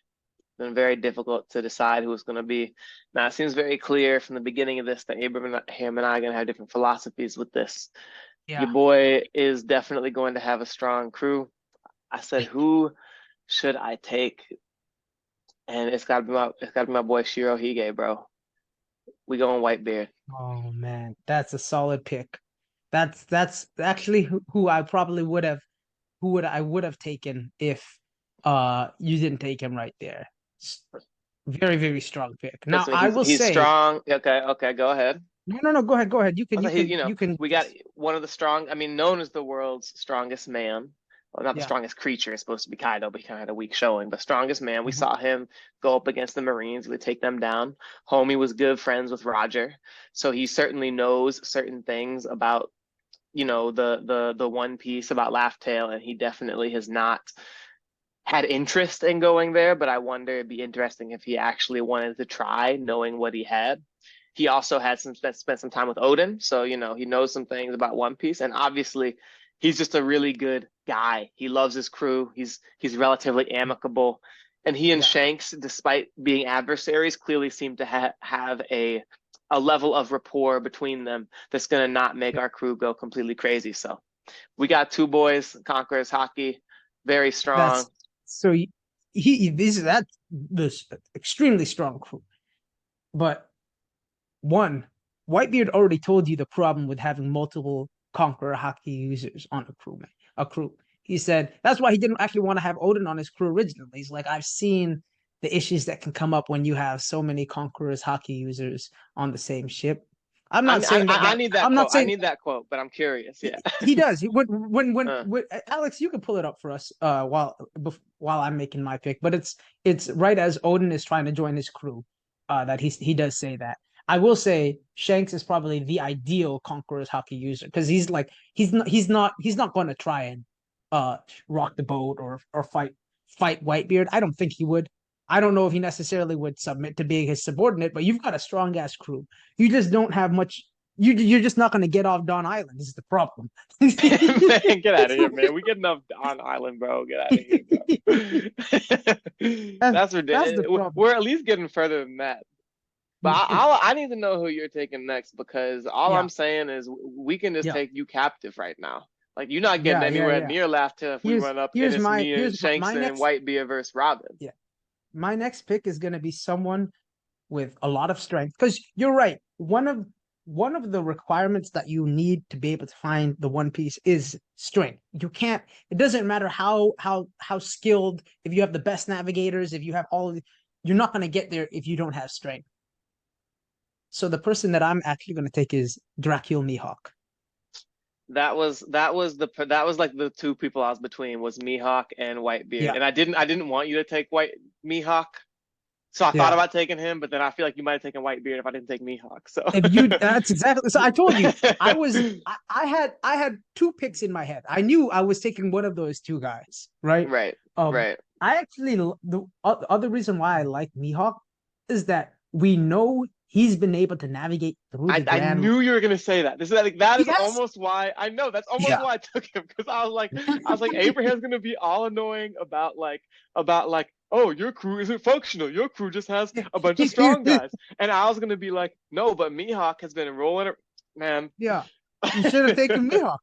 difficult to decide who it's going to be. Now, it seems very clear from the beginning of this that Abraham and I are going to have different philosophies with this. Your Yeah. boy is definitely going to have a strong crew. I said, who should I take? And it's got to be my boy Shirohige, bro. We going Whitebeard. Oh man, that's a solid pick. That's actually who I probably would have taken if you didn't take him right there. Very, very strong pick. Now Listen, I will he's say strong. Okay, okay, go ahead. no, go ahead. You I can thought you can we got one of the strong. I mean, known as the world's strongest man. Well, not the yeah. strongest creature. It's supposed to be Kaido, but he kind of had a weak showing. But strongest man. We Mhm. saw him go up against the Marines. He would take them down. Homie was good friends with Roger, so he certainly knows certain things about the One Piece about Laugh Tale, and he definitely has not had interest in going there. But I wonder it'd be interesting if he actually wanted to try, knowing what he had. He also had spent some time with Odin, so he knows some things about One Piece, and obviously he's just a really good guy. He loves his crew. He's relatively amicable, and he and Yeah. Shanks, despite being adversaries, clearly seem to have a level of rapport between them that's going to not make our crew go completely crazy. So we got two boys, Conquerors Hockey, very strong. That's so he this that this extremely strong crew. But one, Whitebeard already told you the problem with having multiple Conqueror Hockey users on a crew. He said that's why he didn't actually want to have Odin on his crew originally. He's like, I've seen the issues that can come up when you have so many Conquerors Hockey users on the same ship. I'm I not mean, I, saying that I that need that I'm not quote. I saying need that quote, but I'm curious. Yeah. he does. Uh, When Alex, you can pull it up for us while I'm making my pick. But it's right as Odin is trying to join his crew, that he does say that. I will say Shanks is probably the ideal Conqueror's Hockey user because he's not going to try and uh rock the boat or fight Whitebeard. I don't think he would. I don't know if he necessarily would submit to being his subordinate, but you've got a strong ass crew. You just don't have much. You're just not going to get off Dawn Island. This is the problem. man, get out of here, man. We get enough on island, bro. Get out of here, bro. That's That's the ridiculous. problem. We're at least getting further than that. But I need to know who you're taking next, because all Yeah, I'm saying is we can just yeah, take you captive right now. Like, you're not getting yeah, anywhere yeah. near Laughter if we run up and it's me and Here's Shanks my and next Whitebeard versus Robin. yeah. My next pick is going to be someone with a lot of strength because you're right. One of the requirements that you need to be able to find the One Piece is strength. You can't. It doesn't matter how skilled. If you have the best navigators, if you have all of you're not going to get there if you don't have strength. So the person that I'm actually going to take is Dracul Mihawk. That was like the two people I was between, was Mihawk and Whitebeard. Yeah, And I didn't want you to take White Mihawk. So I thought yeah. about taking him, but then I feel like you might have taken Whitebeard if I didn't take Mihawk. So If you, that's exactly. So I told you, I had two picks in my head. I knew I was taking one of those two guys, right? right, Um, right. I actually the other reason why I like Mihawk is that we know he's been able to navigate through the I grand. knew you were gonna say that. This is like that is Yes. almost why I know that's almost Yeah. why I took him because I was like Abraham's gonna be all annoying about like oh your crew isn't functional, your crew just has a bunch of strong guys, and I was gonna be like no, but Mihawk has been rolling it, man. Yeah. You should have taken Mihawk.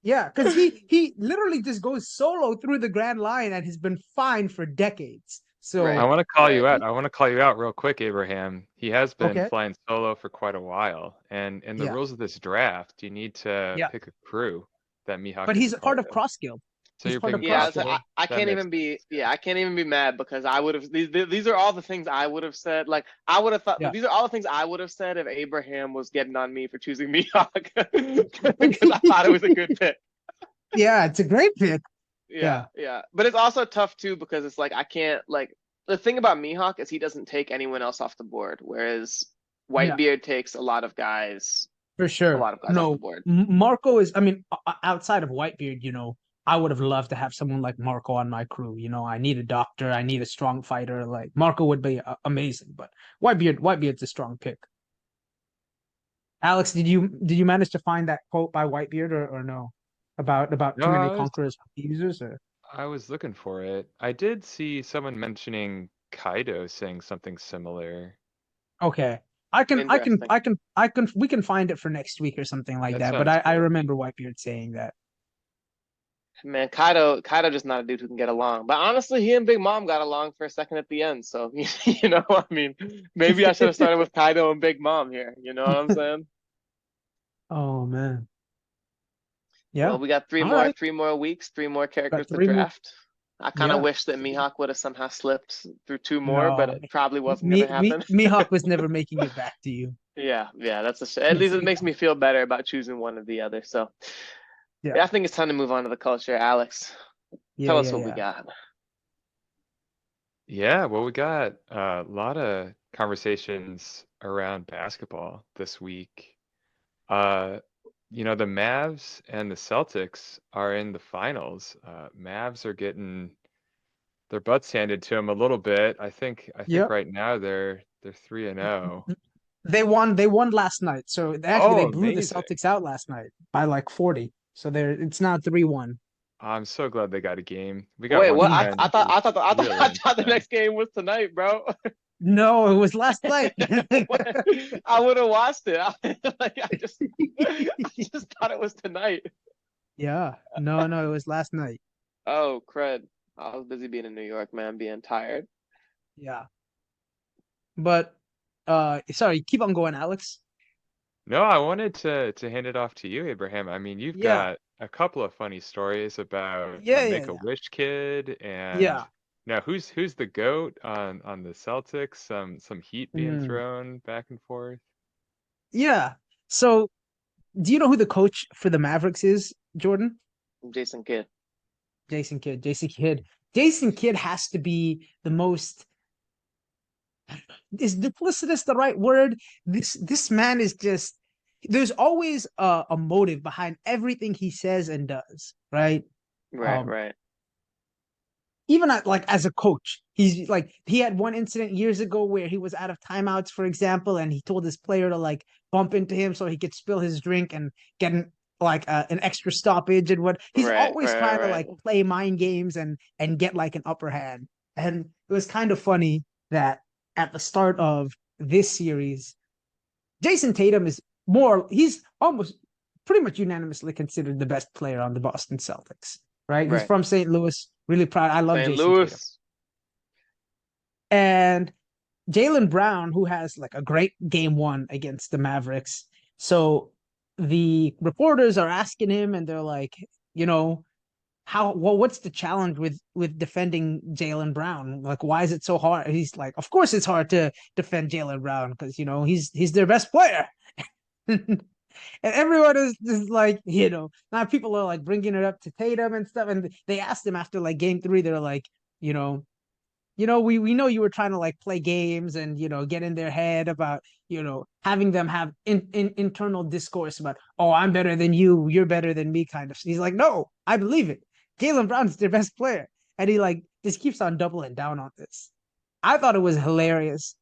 Yeah, because he literally just goes solo through the Grand Line and has been fine for decades. I Right, So want to call you right. out. I want to call you out real quick, Abraham. He has been okay, flying solo for quite a while, and in the yeah, rules of this draft, you need to yeah. pick a crew that Mihawk But is he's a a part part of of. Cross Guild. So He's you're part of picking Cross Yeah, Cross so Guild. Guild. I That can't makes even be yeah, I can't even be mad because I would have these are all the things I would have said. Like I would have thought Yeah. these are all the things I would have said if Abraham was getting on me for choosing Mihawk because I thought it was a good pick. Yeah, it's a great pick. Yeah, Yeah, yeah. But it's also tough too because it's like I can't like the thing about Mihawk is he doesn't take anyone else off the board, whereas yeah, Whitebeard takes for a sure. lot of guys off the No, board. Marco is. I mean, outside of Whitebeard, I would have loved to have someone like Marco on my crew. I need a doctor. I need a strong fighter. Like Marco would be amazing. But Whitebeard's a strong pick. Alex, did you manage to find that quote by Whitebeard or no about No, too many conquerors users or I was looking for it. I did see someone mentioning Kaido saying something similar. okay. Interesting. We can find it for next week or something like That that. But sounds I good. remember Whitebeard saying that. Man, Kaido just not a dude who can get along. But honestly, he and Big Mom got along for a second at the end. So I mean, maybe I should have started with Kaido and Big Mom here. You know what I'm saying? Oh man. Well, Yeah. we got All right. three more weeks, three more Got characters to three more. draft. I kind of Yeah. wish that Mihawk would have somehow slipped through two more, but No. it probably wasn't gonna happen. Mihawk was never making it back to you. Yeah, yeah, at least it makes me feel better about choosing one or the other. So Yeah. yeah, I think it's time to move on to the culture. Alex, Yeah, tell us yeah, what we yeah. got. Yeah, well, we got a lot of conversations around basketball this week. Uh, the Mavs and the Celtics are in the finals. Mavs are getting their butts handed to them a little bit. I think Yep. right now they're 3-0. They won last night. So actually they Oh, blew the amazing. Celtics out last night by like 40. So it's now 3-1. I'm so glad they got a game. We got Wait, one what? friend who's really I into thought the them. next game was tonight, bro. No, it was last night. I would have watched it. I just thought it was tonight. Yeah. No, no, it was last night. Oh, crud. I was busy being in New York, man, being tired. Yeah. But sorry, keep on going, Alex. No, I wanted to hand it off to you, Abraham. I mean, you've Yeah. got a couple of funny stories about the Yeah, yeah, yeah. Make-A-Wish kid and Yeah. now who's the GOAT on the Celtics? Some heat being Mm. thrown back and forth. Yeah. So, do you know who the coach for the Mavericks is, Jordan? Jason Kidd. Jason Kidd. Jason Kidd. Jason Kidd has to be the most. Is duplicitous the right word? This man is just. There's always a motive behind everything he says and does, right? Right, Um, right. even like as a coach, he's like he had one incident years ago where he was out of timeouts, for example, and he told his player to like bump into him so he could spill his drink and get an extra stoppage and what he's Right, always right, trying to right. like play mind games and get like an upper hand. And it was kind of funny that at the start of this series, Jason Tatum he's almost pretty much unanimously considered the best player on the Boston Celtics, right? He's Right. from St. Louis, really proud. I love St. Jason Tatum. Louis. And Jaylen Brown, who has like a great game one against the Mavericks. So the reporters are asking him, and they're like, you know, what's the challenge with defending Jaylen Brown? Like, why is it so hard? He's like, of course it's hard to defend Jaylen Brown because he's their best player. And everyone is just like, now people are like bringing it up to Tatum and stuff. And they asked him after like game three, they're like, you know, we know you were trying to like play games and get in their head about having them have internal discourse about, oh, I'm better than you, you're better than me, kind of. He's like, no, I believe it. Jaylen Brown's their best player, and he like just keeps on doubling down on this. I thought it was hilarious.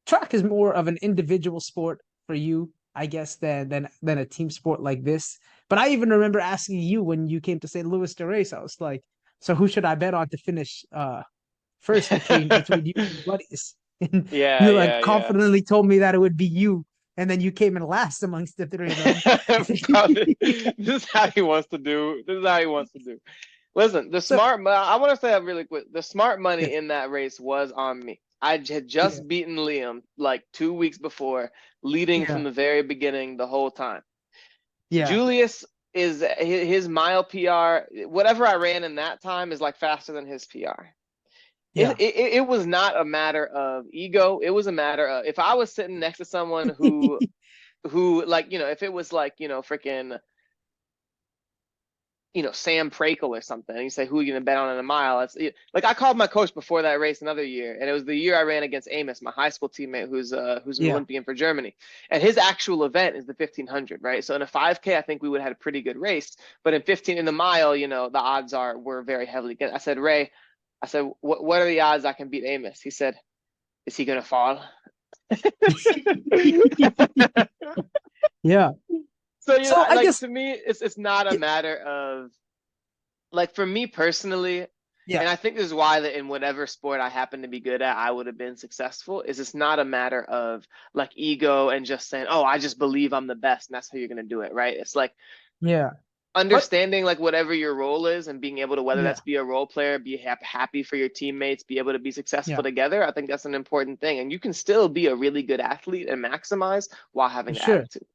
track is more of an individual sport for you, I guess, than a team sport like this. But I even remember asking you when you came to St. Louis to race, I was like, so who should I bet on to finish first between you and your buddies? And Yeah, you like yeah, yeah. confidently told me that it would be you, and then you came in last amongst the three of them. Probably. This is how he wants to do. This is how he wants to do. Listen, So I want to say that really quick. The smart yeah, money in that race was on me. I had yeah, just beaten Liam like 2 weeks before, leading from yeah, the very beginning the whole time. yeah, Julius is his mile PR. Whatever I ran in that time is like faster than his PR. yeah. It was not a matter of ego. It was a matter of if I was sitting next to someone who like if it was like freaking Sam Prakel or something, and you say, who are you going to bet on in a mile? Like I called my coach before that race another year, and it was the year I ran against Amos, my high school teammate, who's an Yeah, Olympian for Germany. And his actual event is the 1500, right? So in a 5K, I think we would have had a pretty good race. But in 15 in the mile, the odds were very heavily against. I said, Ray, what are the odds I can beat Amos? He said, is he going to fall? yeah. So So I like guess to me, it's not a matter of like for me personally, yeah, and I think this is why that in whatever sport I happen to be good at, I would have been successful. Is it's not a matter of like ego and just saying, "Oh, I just believe I'm the best," and that's how you're gonna do it, right? It's like yeah. But understanding like whatever your role is and being able to whether yeah, that's be a role player, be happy for your teammates, be able to be successful yeah, together. I think that's an important thing, and you can still be a really good athlete and maximize while having the sure. attitude.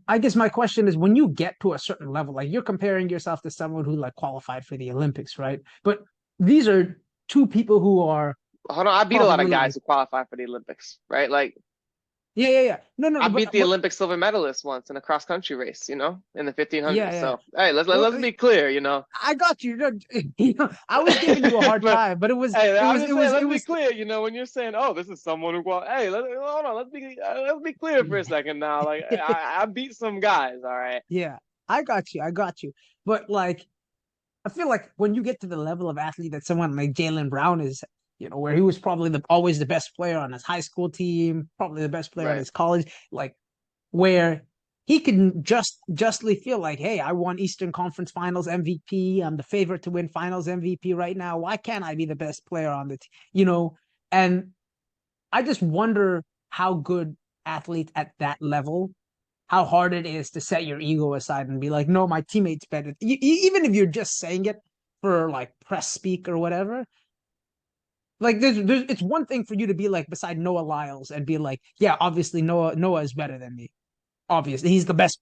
I guess my question is when you get to a certain level, like you're comparing yourself to someone who like qualified for the Olympics, right? But these are two people who are Hold on, I beat a lot of probably guys like, who qualify for the Olympics, right? Like yeah, yeah, yeah. No, no, I no, beat the but Olympic silver medalist once in a cross country race, in the yeah, 1500. yeah. So hey, Well, let's be clear, I got you. I was giving you a hard but time, but hey, it I'm was, just it saying, was, it let's be was. clear, when you're saying, oh, this is someone who hey, hold on, let's be clear for a second now. Like I beat some guys, all right. Yeah, I got you. I got you. But like, I feel like when you get to the level of athlete that someone like Jaylen Brown is, where he was probably always the best player on his high school team, probably the best player on Right. his college, like where he can justly feel like, hey, I won Eastern Conference Finals MVP. I'm the favorite to win Finals MVP right now. Why can't I be the best player on the team? And I just wonder how good athletes at that level, how hard it is to set your ego aside and be like, no, my teammate's better. Even if you're just saying it for like press speak or whatever. Like it's one thing for you to be like beside Noah Lyles and be like, yeah, obviously Noah is better than me. Obviously, he's the best,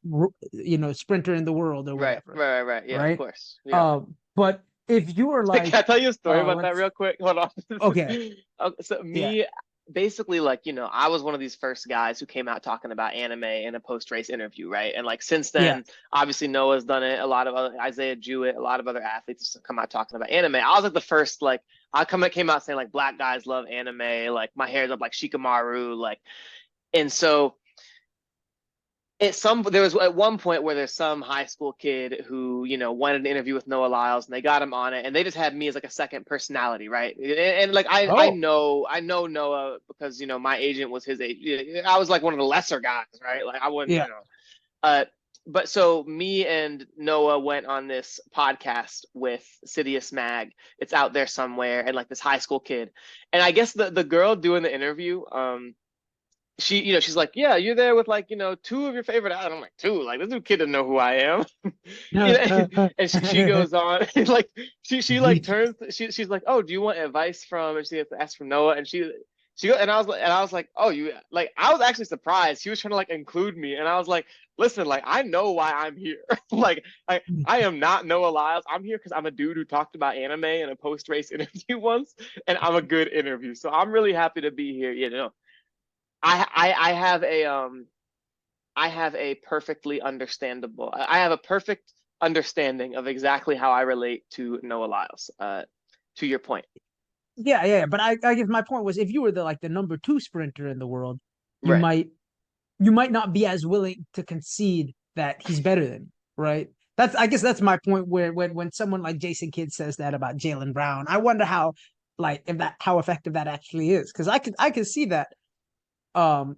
sprinter in the world or Right, whatever, right, right, right. Yeah, of right? course. Yeah. But if you were Can like, I tell you a story about that let's real quick? Hold on. okay, So yeah, me, basically, like, I was one of these first guys who came out talking about anime in a post-race interview, right? And like since yeah, then, obviously Noah's done it. A lot of other Isaiah Jewett, a lot of other athletes have come out talking about anime. I was like the first, like, came out saying like black guys love anime, like my hair's up like Shikamaru, like, and so there was at one point where there's some high school kid who wanted an interview with Noah Lyles and they got him on it and they just had me as like a second personality, right? And like oh, I know Noah because my agent was his agent. I was like one of the lesser guys, right? Like I wouldn't yeah, but so me and Noah went on this podcast with Sidious Mag. It's out there somewhere, and like this high school kid, and I guess the girl doing the interview, she, she's like, yeah, you're there with like, two of your favorite. I'm like, two, like this new kid doesn't know who I am, and she goes on, and like she like turns, she's like, oh, do you want advice from? And she has to ask from Noah, and she go, and I was like, oh, you like, I was actually surprised. She was trying to like include me, and I was like, listen, like I know why I'm here. Like I am not Noah Lyles. I'm here because I'm a dude who talked about anime in a post race interview once, and I'm a good interview. So I'm really happy to be here. I have I have a perfectly understandable. I have a perfect understanding of exactly how I relate to Noah Lyles. To your point, yeah, yeah. But I guess my point was if you were the number two sprinter in the world, you right? might you might not be as willing to concede that he's better than you, right? I guess that's my point where when someone like Jason Kidd says that about Jaylen Brown, I wonder how effective that actually is. Because I could see that um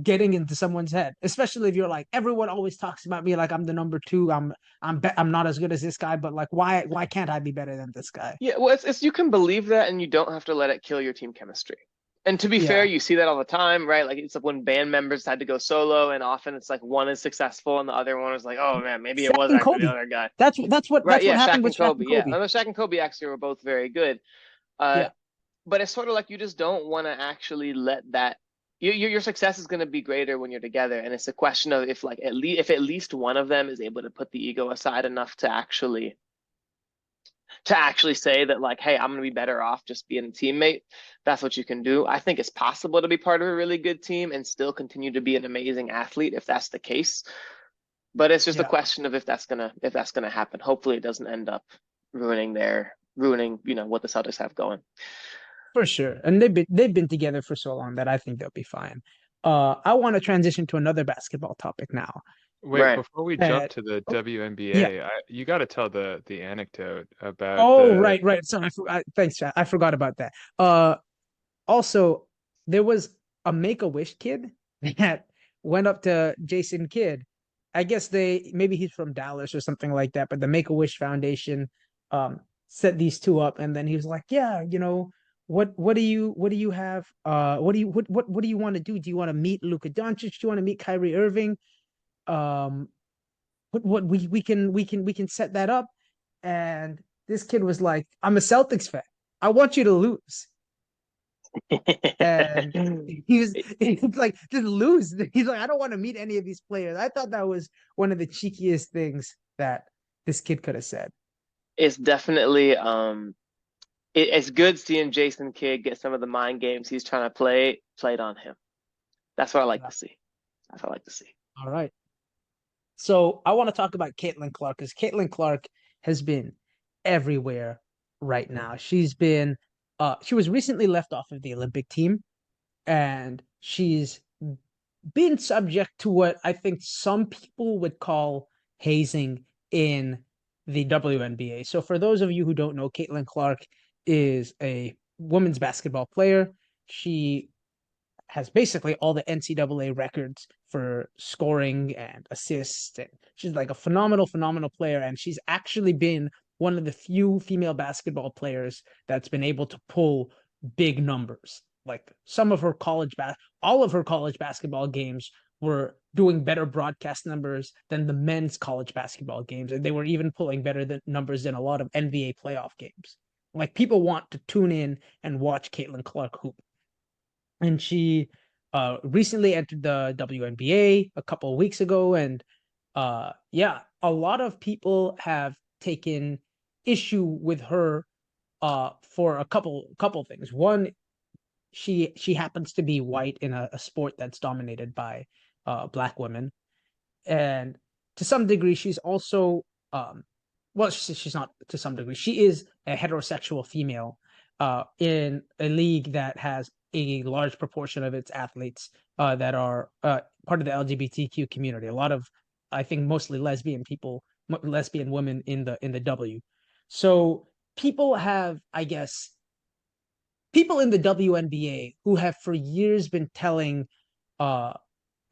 getting into someone's head, especially if you're like, everyone always talks about me like I'm the number two. I'm not as good as this guy, but like why can't I be better than this guy? Yeah, well, it's you can believe that, and you don't have to let it kill your team chemistry. And to be fair, Yeah. you see that all the time, right? Like it's like when band members had to go solo, and often it's like one is successful and the other one is like, oh man, maybe it Shaq was and actually the Kobe. other guy. Right? That's what Yeah, happened Shaq with and Shaq Kobe. and Yeah, Kobe. I know Shaq and Kobe actually were both very good. Uh, Yeah. but it's sort of like you just don't want to actually let that. Your success is going to be greater when you're together, and it's a question of if like at least one of them is able to put the ego aside enough to actually say that like, hey, I'm going to be better off just being a teammate. That's what you can do. I think it's possible to be part of a really good team and still continue to be an amazing athlete if that's the case. But it's just a Yeah. question of if that's gonna happen. Hopefully, it doesn't end up ruining what the Celtics have going. For sure. And they've been together for so long that I think they'll be fine. I want to transition to another basketball topic now. Wait, Right. before we jump Uh, to the oh, yeah. WNBA, you got to tell the anecdote about Oh, the. right, right. So thanks, Chad. I forgot about that. Also, there was a Make-A-Wish kid that went up to Jason Kidd. I guess maybe he's from Dallas or something like that, but the Make-A-Wish Foundation set these two up, and then he was like, "Yeah, what do you have? What do you want to do? Do you want to meet Luka Doncic? Do you want to meet Kyrie Irving? Um, what we can set that up." And this kid was like, "I'm a Celtics fan. I want you to lose." And he's like, just lose. He's like, I don't want to meet any of these players. I thought that was one of the cheekiest things that this kid could have said. It's definitely it's good seeing Jason Kidd get some of the mind games he's trying to play played on him. That's what I like Yeah. to see. That's what I like to see. All right. So I want to talk about Caitlin Clark because Caitlin Clark has been everywhere right now. She was recently left off of the Olympic team, and she's been subject to what I think some people would call hazing in the WNBA. So, for those of you who don't know, Caitlin Clark is a women's basketball player. She has basically all the NCAA records for scoring and assists. And she's like a phenomenal player. And she's actually been one of the few female basketball players that's been able to pull big numbers. Like all of her college basketball games were doing better broadcast numbers than the men's college basketball games. And they were even pulling numbers than a lot of NBA playoff games. Like people want to tune in and watch Caitlin Clark hoop, and she recently entered the WNBA a couple of weeks ago, and yeah, a lot of people have taken issue with her for a couple things. One, she happens to be white in a sport that's dominated by black women, and to some degree she's also well, she's not. To some degree she is a heterosexual female in a league that has a large proportion of its athletes that are part of the LGBTQ community. A lot of, I think, mostly lesbian women in the W. So people have, I guess, people in the WNBA who have for years been telling uh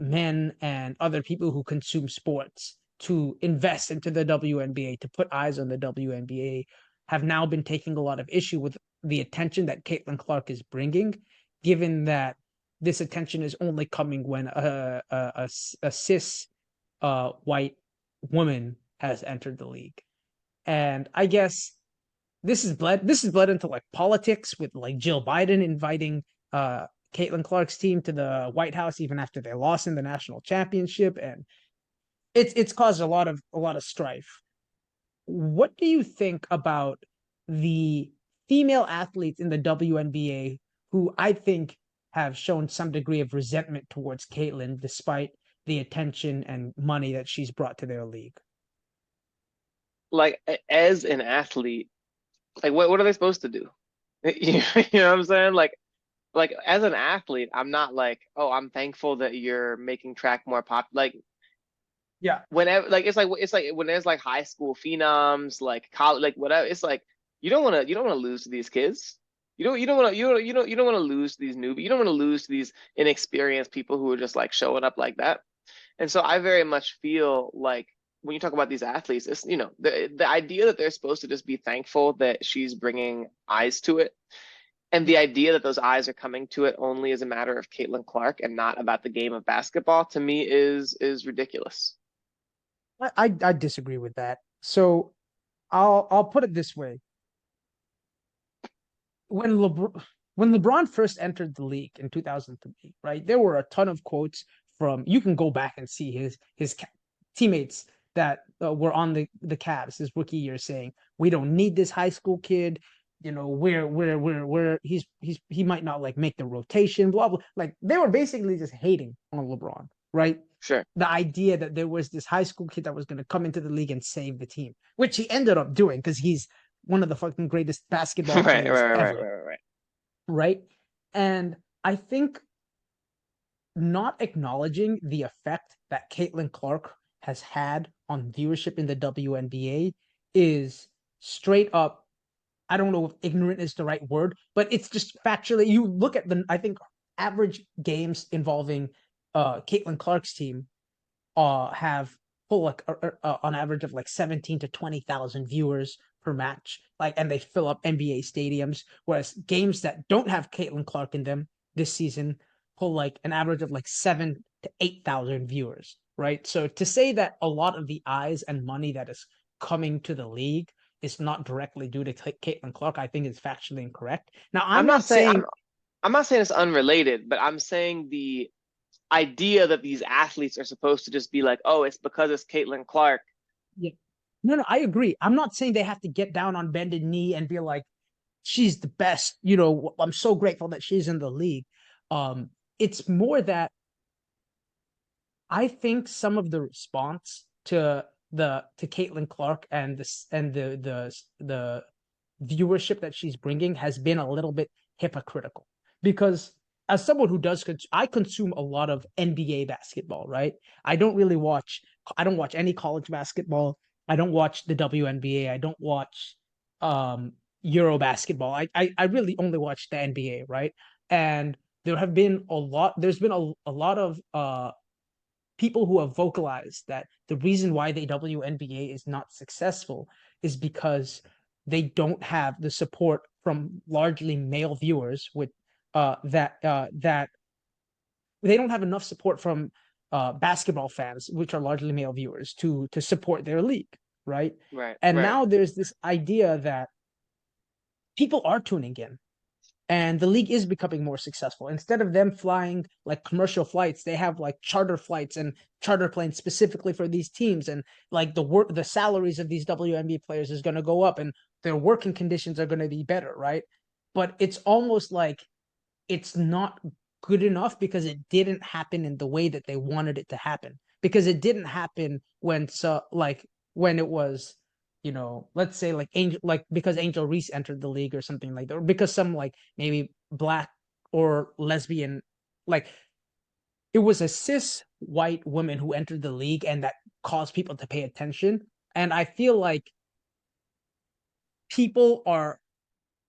men and other people who consume sports to invest into the WNBA, to put eyes on the WNBA, have now been taking a lot of issue with the attention that Caitlin Clark is bringing, given that this attention is only coming when a cis white woman has entered the league. And I guess this is bled into like politics, with like Jill Biden inviting Caitlin Clark's team to the White House even after they lost in the national championship, and it's caused a lot of strife. What do you think about the female athletes in the WNBA who I think have shown some degree of resentment towards Caitlin despite the attention and money that she's brought to their league? Like as an athlete, like what are they supposed to do? You know what I'm saying? Like as an athlete, I'm not like, oh, I'm thankful that you're making track more pop. Like Yeah. whenever, like it's like when there's like high school phenoms, like college, like whatever. It's like you don't want to lose to these kids. You don't want to lose to these newbies. You don't want to lose to these inexperienced people who are just like showing up like that. And so I very much feel like when you talk about these athletes, it's, the idea that they're supposed to just be thankful that she's bringing eyes to it, and the idea that those eyes are coming to it only as a matter of Caitlin Clark and not about the game of basketball, to me is ridiculous. I disagree with that. So I'll put it this way. When LeBron first entered the league in 2003, right? There were a ton of quotes from, you can go back and see his teammates that were on the Cavs his rookie year saying, "We don't need this high school kid. We're he might not like make the rotation, blah blah." Like they were basically just hating on LeBron, right? Sure. The idea that there was this high school kid that was going to come into the league and save the team, which he ended up doing because he's one of the fucking greatest basketball Right, players right, right, ever, right, right. right? And I think not acknowledging the effect that Caitlin Clark has had on viewership in the WNBA is straight up, I don't know if ignorant is the right word, but it's just factually, you look at I think average games involving Caitlin Clark's team have pull like on average of like 17 to 20,000 viewers per match, like, and they fill up NBA stadiums. Whereas games that don't have Caitlin Clark in them this season pull like an average of like 7 to 8,000 viewers, right? So to say that a lot of the eyes and money that is coming to the league is not directly due to Caitlin Clark, I think is factually incorrect. Now, I'm I'm not not saying saying I'm not saying it's unrelated, but I'm saying the idea that these athletes are supposed to just be like, oh, it's because it's Caitlin Clark. yeah, no, no, I agree. I'm not saying they have to get down on bended knee and be like, she's the best. I'm so grateful that she's in the league. It's more that I think some of the response to Caitlin Clark and the viewership that she's bringing has been a little bit hypocritical, because as someone who I consume a lot of NBA basketball, right? I don't watch any college basketball. I don't watch the WNBA. I don't watch um Euro basketball. I really only watch the NBA, right? And there's been a lot of people who have vocalized that the reason why the WNBA is not successful is because they don't have the support from largely male viewers with that they don't have enough support from basketball fans, which are largely male viewers, to support their league, right? Right, And right. now there's this idea that people are tuning in and the league is becoming more successful. Instead of them flying like commercial flights, they have like charter flights and charter planes specifically for these teams, and like the salaries of these WNBA players is going to go up and their working conditions are going to be better, right? But it's almost like it's not good enough because it didn't happen in the way that they wanted it to happen. Because it didn't happen when it was, let's say like because Angel Reese entered the league or something like that, or because some like maybe black or lesbian, like it was a cis white woman who entered the league and that caused people to pay attention. And I feel like people are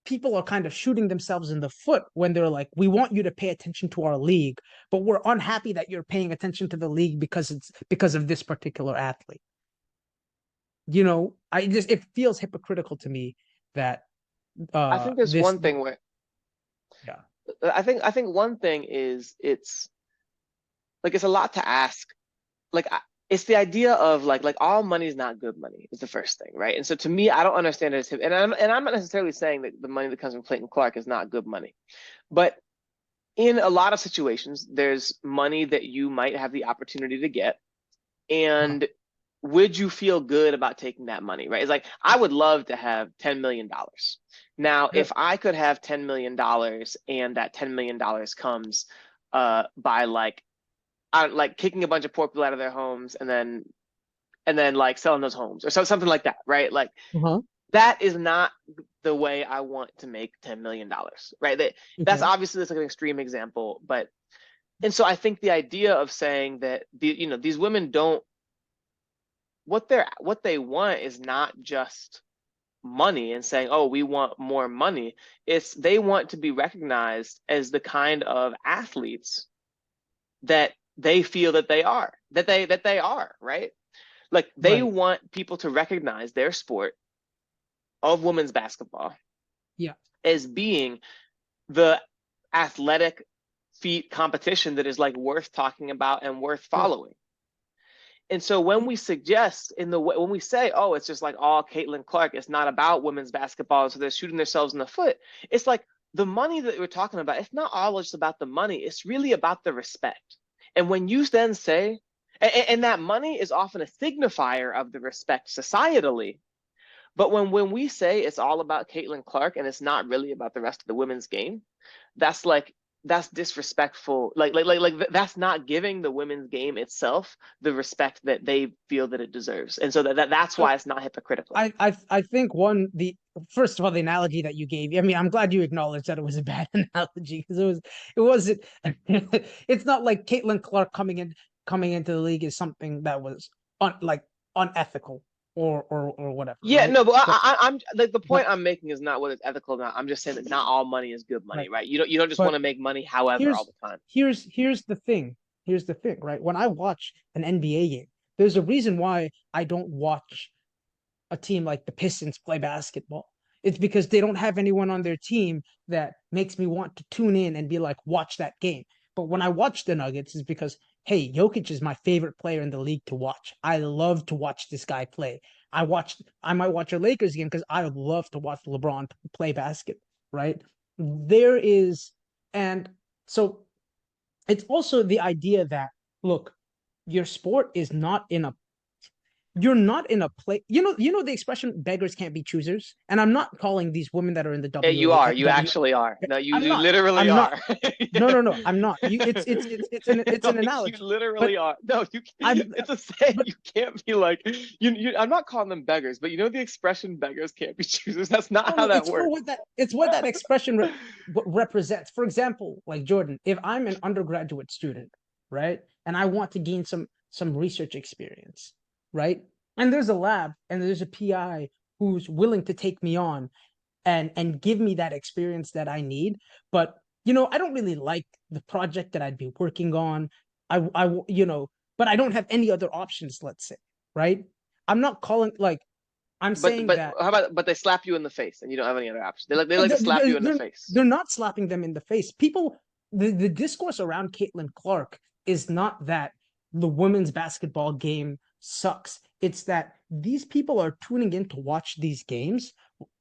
people are kind of shooting themselves in the foot when they're like, we want you to pay attention to our league, but we're unhappy that you're paying attention to the league because it's because of this particular athlete. It feels hypocritical to me that I think there's this one thing where yeah. I think one thing is it's like it's a lot to ask. Like it's the idea of like all money is not good money is the first thing, right? And so to me, I don't understand it as and I'm not necessarily saying that the money that comes from Clayton Clark is not good money, but in a lot of situations, there's money that you might have the opportunity to get, Uh-huh. and would you feel good about taking that money, right? It's like I would love to have $10 million. Now, Sure. if I could have $10 million and that $10 million comes by like kicking a bunch of poor people out of their homes and then like selling those homes or something like that, right? Like Uh-huh. that is not the way I want to make $10 million, right? That's Okay. obviously that's like an extreme example, but and so I think the idea of saying that these women don't what they want is not just money and saying, oh, we want more money. It's they want to be recognized as the kind of athletes that they feel that they are, right? Like they Right. want people to recognize their sport of women's basketball Yeah. as being the athletic feat competition that is like worth talking about and worth Sure. following. And so when we suggest when we say, oh, it's just like all Caitlin Clark, it's not about women's basketball, so they're shooting themselves in the foot. It's like the money that we're talking about, it's not all just about the money, it's really about the respect. And when you then say, and that money is often a signifier of the respect societally, but when we say it's all about Caitlin Clark and it's not really about the rest of the women's game, that's like that's disrespectful. Like that's not giving the women's game itself the respect that they feel that it deserves. And so that's So why it's not hypocritical. I think the first of all, the analogy that you gave, I mean, I'm glad you acknowledged that it was a bad analogy, because it wasn't it's not like Caitlin Clark coming into the league is something that was like unethical or whatever, Yeah, right? no, but But I'm like the but point I'm making is not whether it's ethical or not. I'm just saying that not all money is good money, right. right? You don't just want But to make money however all here's the time. here's the thing. Here's the thing, right? When I watch an NBA game, there's a reason why I don't watch a team like the Pistons play basketball. It's because they don't have anyone on their team that makes me want to tune in and be like, watch that game. But when I watch the Nuggets, it's because, hey, Jokic is my favorite player in the league to watch. I love to watch this guy play. I might watch a Lakers game because I would love to watch LeBron play basketball, right? There is, and so it's also the idea that, look, your sport is not in a you're not in a place. You know the expression "beggars can't be choosers," and I'm not calling these women that are in the Yeah, you WA are. You actually are. No, I'm you not. literally I'm not. are. No, no, no. I'm not. It's No, an you analogy, but literally are. No, you. I'm. It's a saying. But You can't be like you. I'm not calling them beggars, but you know the expression "beggars can't be choosers." That's not no, how no. that works. It's what that expression represents. For example, like Jordan, if I'm an undergraduate student, right, and I want to gain some research experience, right, and there's a lab and there's a PI who's willing to take me on and give me that experience that I need. But I don't really like the project that I'd be working on. But I don't have any other options. Let's say, right? I'm not calling like I'm saying But that how about they slap you in the face and you don't have any other option? They like to slap you in the face. they're not slapping them in the face. The discourse around Caitlin Clark is not that the women's basketball game sucks. It's that these people are tuning in to watch these games.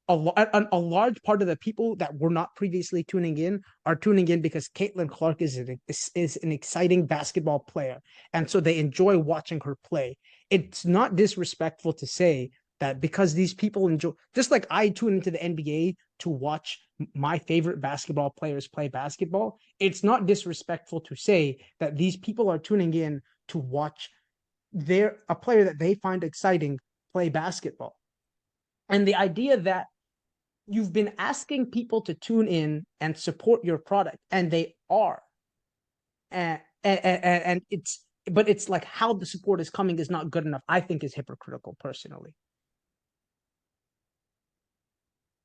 A large part of the people that were not previously tuning in are tuning in because Caitlin Clark is an exciting basketball player, and so they enjoy watching her play. It's not disrespectful to say that because these people enjoy, just like I tune into the NBA to watch my favorite basketball players play basketball. It's not disrespectful to say that these people are tuning in to watch a player that they find exciting play basketball. And the idea that you've been asking people to tune in and support your product, and they are, and it's like how the support is coming is not good enough. I think is hypocritical personally.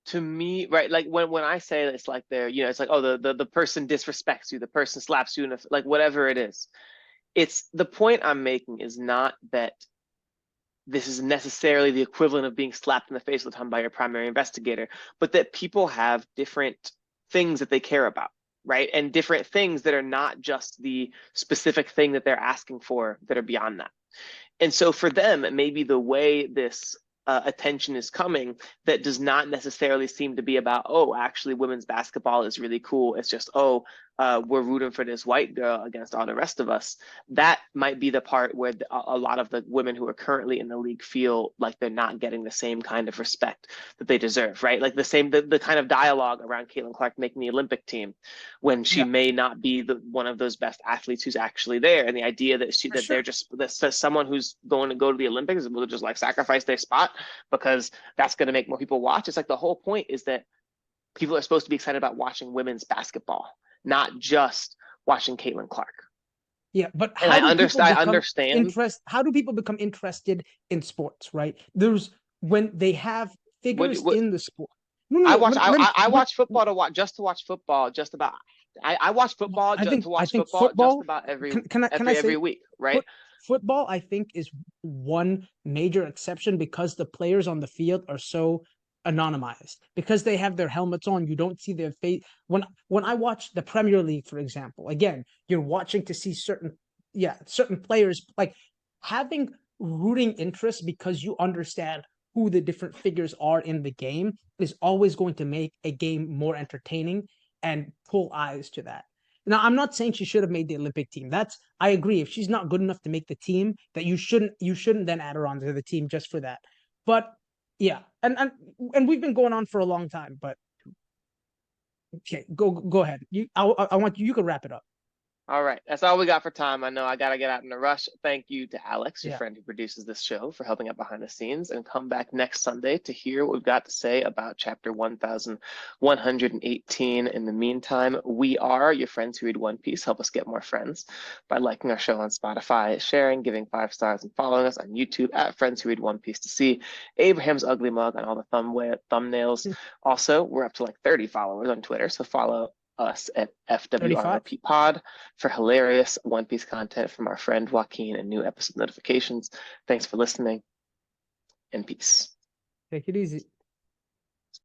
To me, right, like when I say it's like it's like, oh, the person disrespects you, the person slaps you, and like whatever it is. It's the point I'm making is not that this is necessarily the equivalent of being slapped in the face all the time by your primary investigator, but that people have different things that they care about, right? And different things that are not just the specific thing that they're asking for that are beyond that. And so for them, maybe the way this attention is coming that does not necessarily seem to be about, oh, actually, women's basketball is really cool. It's just, oh, we're rooting for this white girl against all the rest of us. That might be the part where a lot of the women who are currently in the league feel like they're not getting the same kind of respect that they deserve, right? Like the kind of dialogue around Caitlin Clark making the Olympic team when she Yeah, may not be one of those best athletes who's actually there. And the idea that for they're sure. just someone who's going to go to the Olympics will just like sacrifice their spot because that's going to make more people watch. It's like the whole point is that people are supposed to be excited about watching women's basketball, not just watching Caitlin Clark. Yeah, but And I understand. how do people become interested in sports, right? There's when they have figures what in the sport. No, no, I no. watch I What, watch football to watch football just about. I watch football to I watch think football just football. about Can I every say week, right? foot football? I think is one major exception because the players on the field are so anonymized because they have their helmets on. You don't see their face. When I watch the Premier League, for example, again, you're watching to see certain players like having rooting interest because you understand who the different figures are in the game is always going to make a game more entertaining and pull eyes to that. Now, I'm not saying she should have made the Olympic team. That's I agree. If she's not good enough to make the team, that you shouldn't then add her onto the team just for that. But yeah, and we've been going on for a long time. But okay, go ahead. I want you. You can wrap it up. All right, that's all we got for time. I know I gotta get out in a rush. Thank you to Alex, your Yeah. friend who produces this show, for helping out behind the scenes. And come back next Sunday to hear what we've got to say about chapter 1118. In the meantime, we are your friends who read One Piece. Help us get more friends by liking our show on Spotify, sharing, giving 5 stars, and following us on YouTube at Friends Who Read One Piece to see Abraham's ugly mug on all the thumbnails. Also, we're up to like 30 followers on Twitter, so follow us at 35. FWROP Pod for hilarious One Piece content from our friend Joaquin and new episode notifications. Thanks for listening, and peace. Take it easy.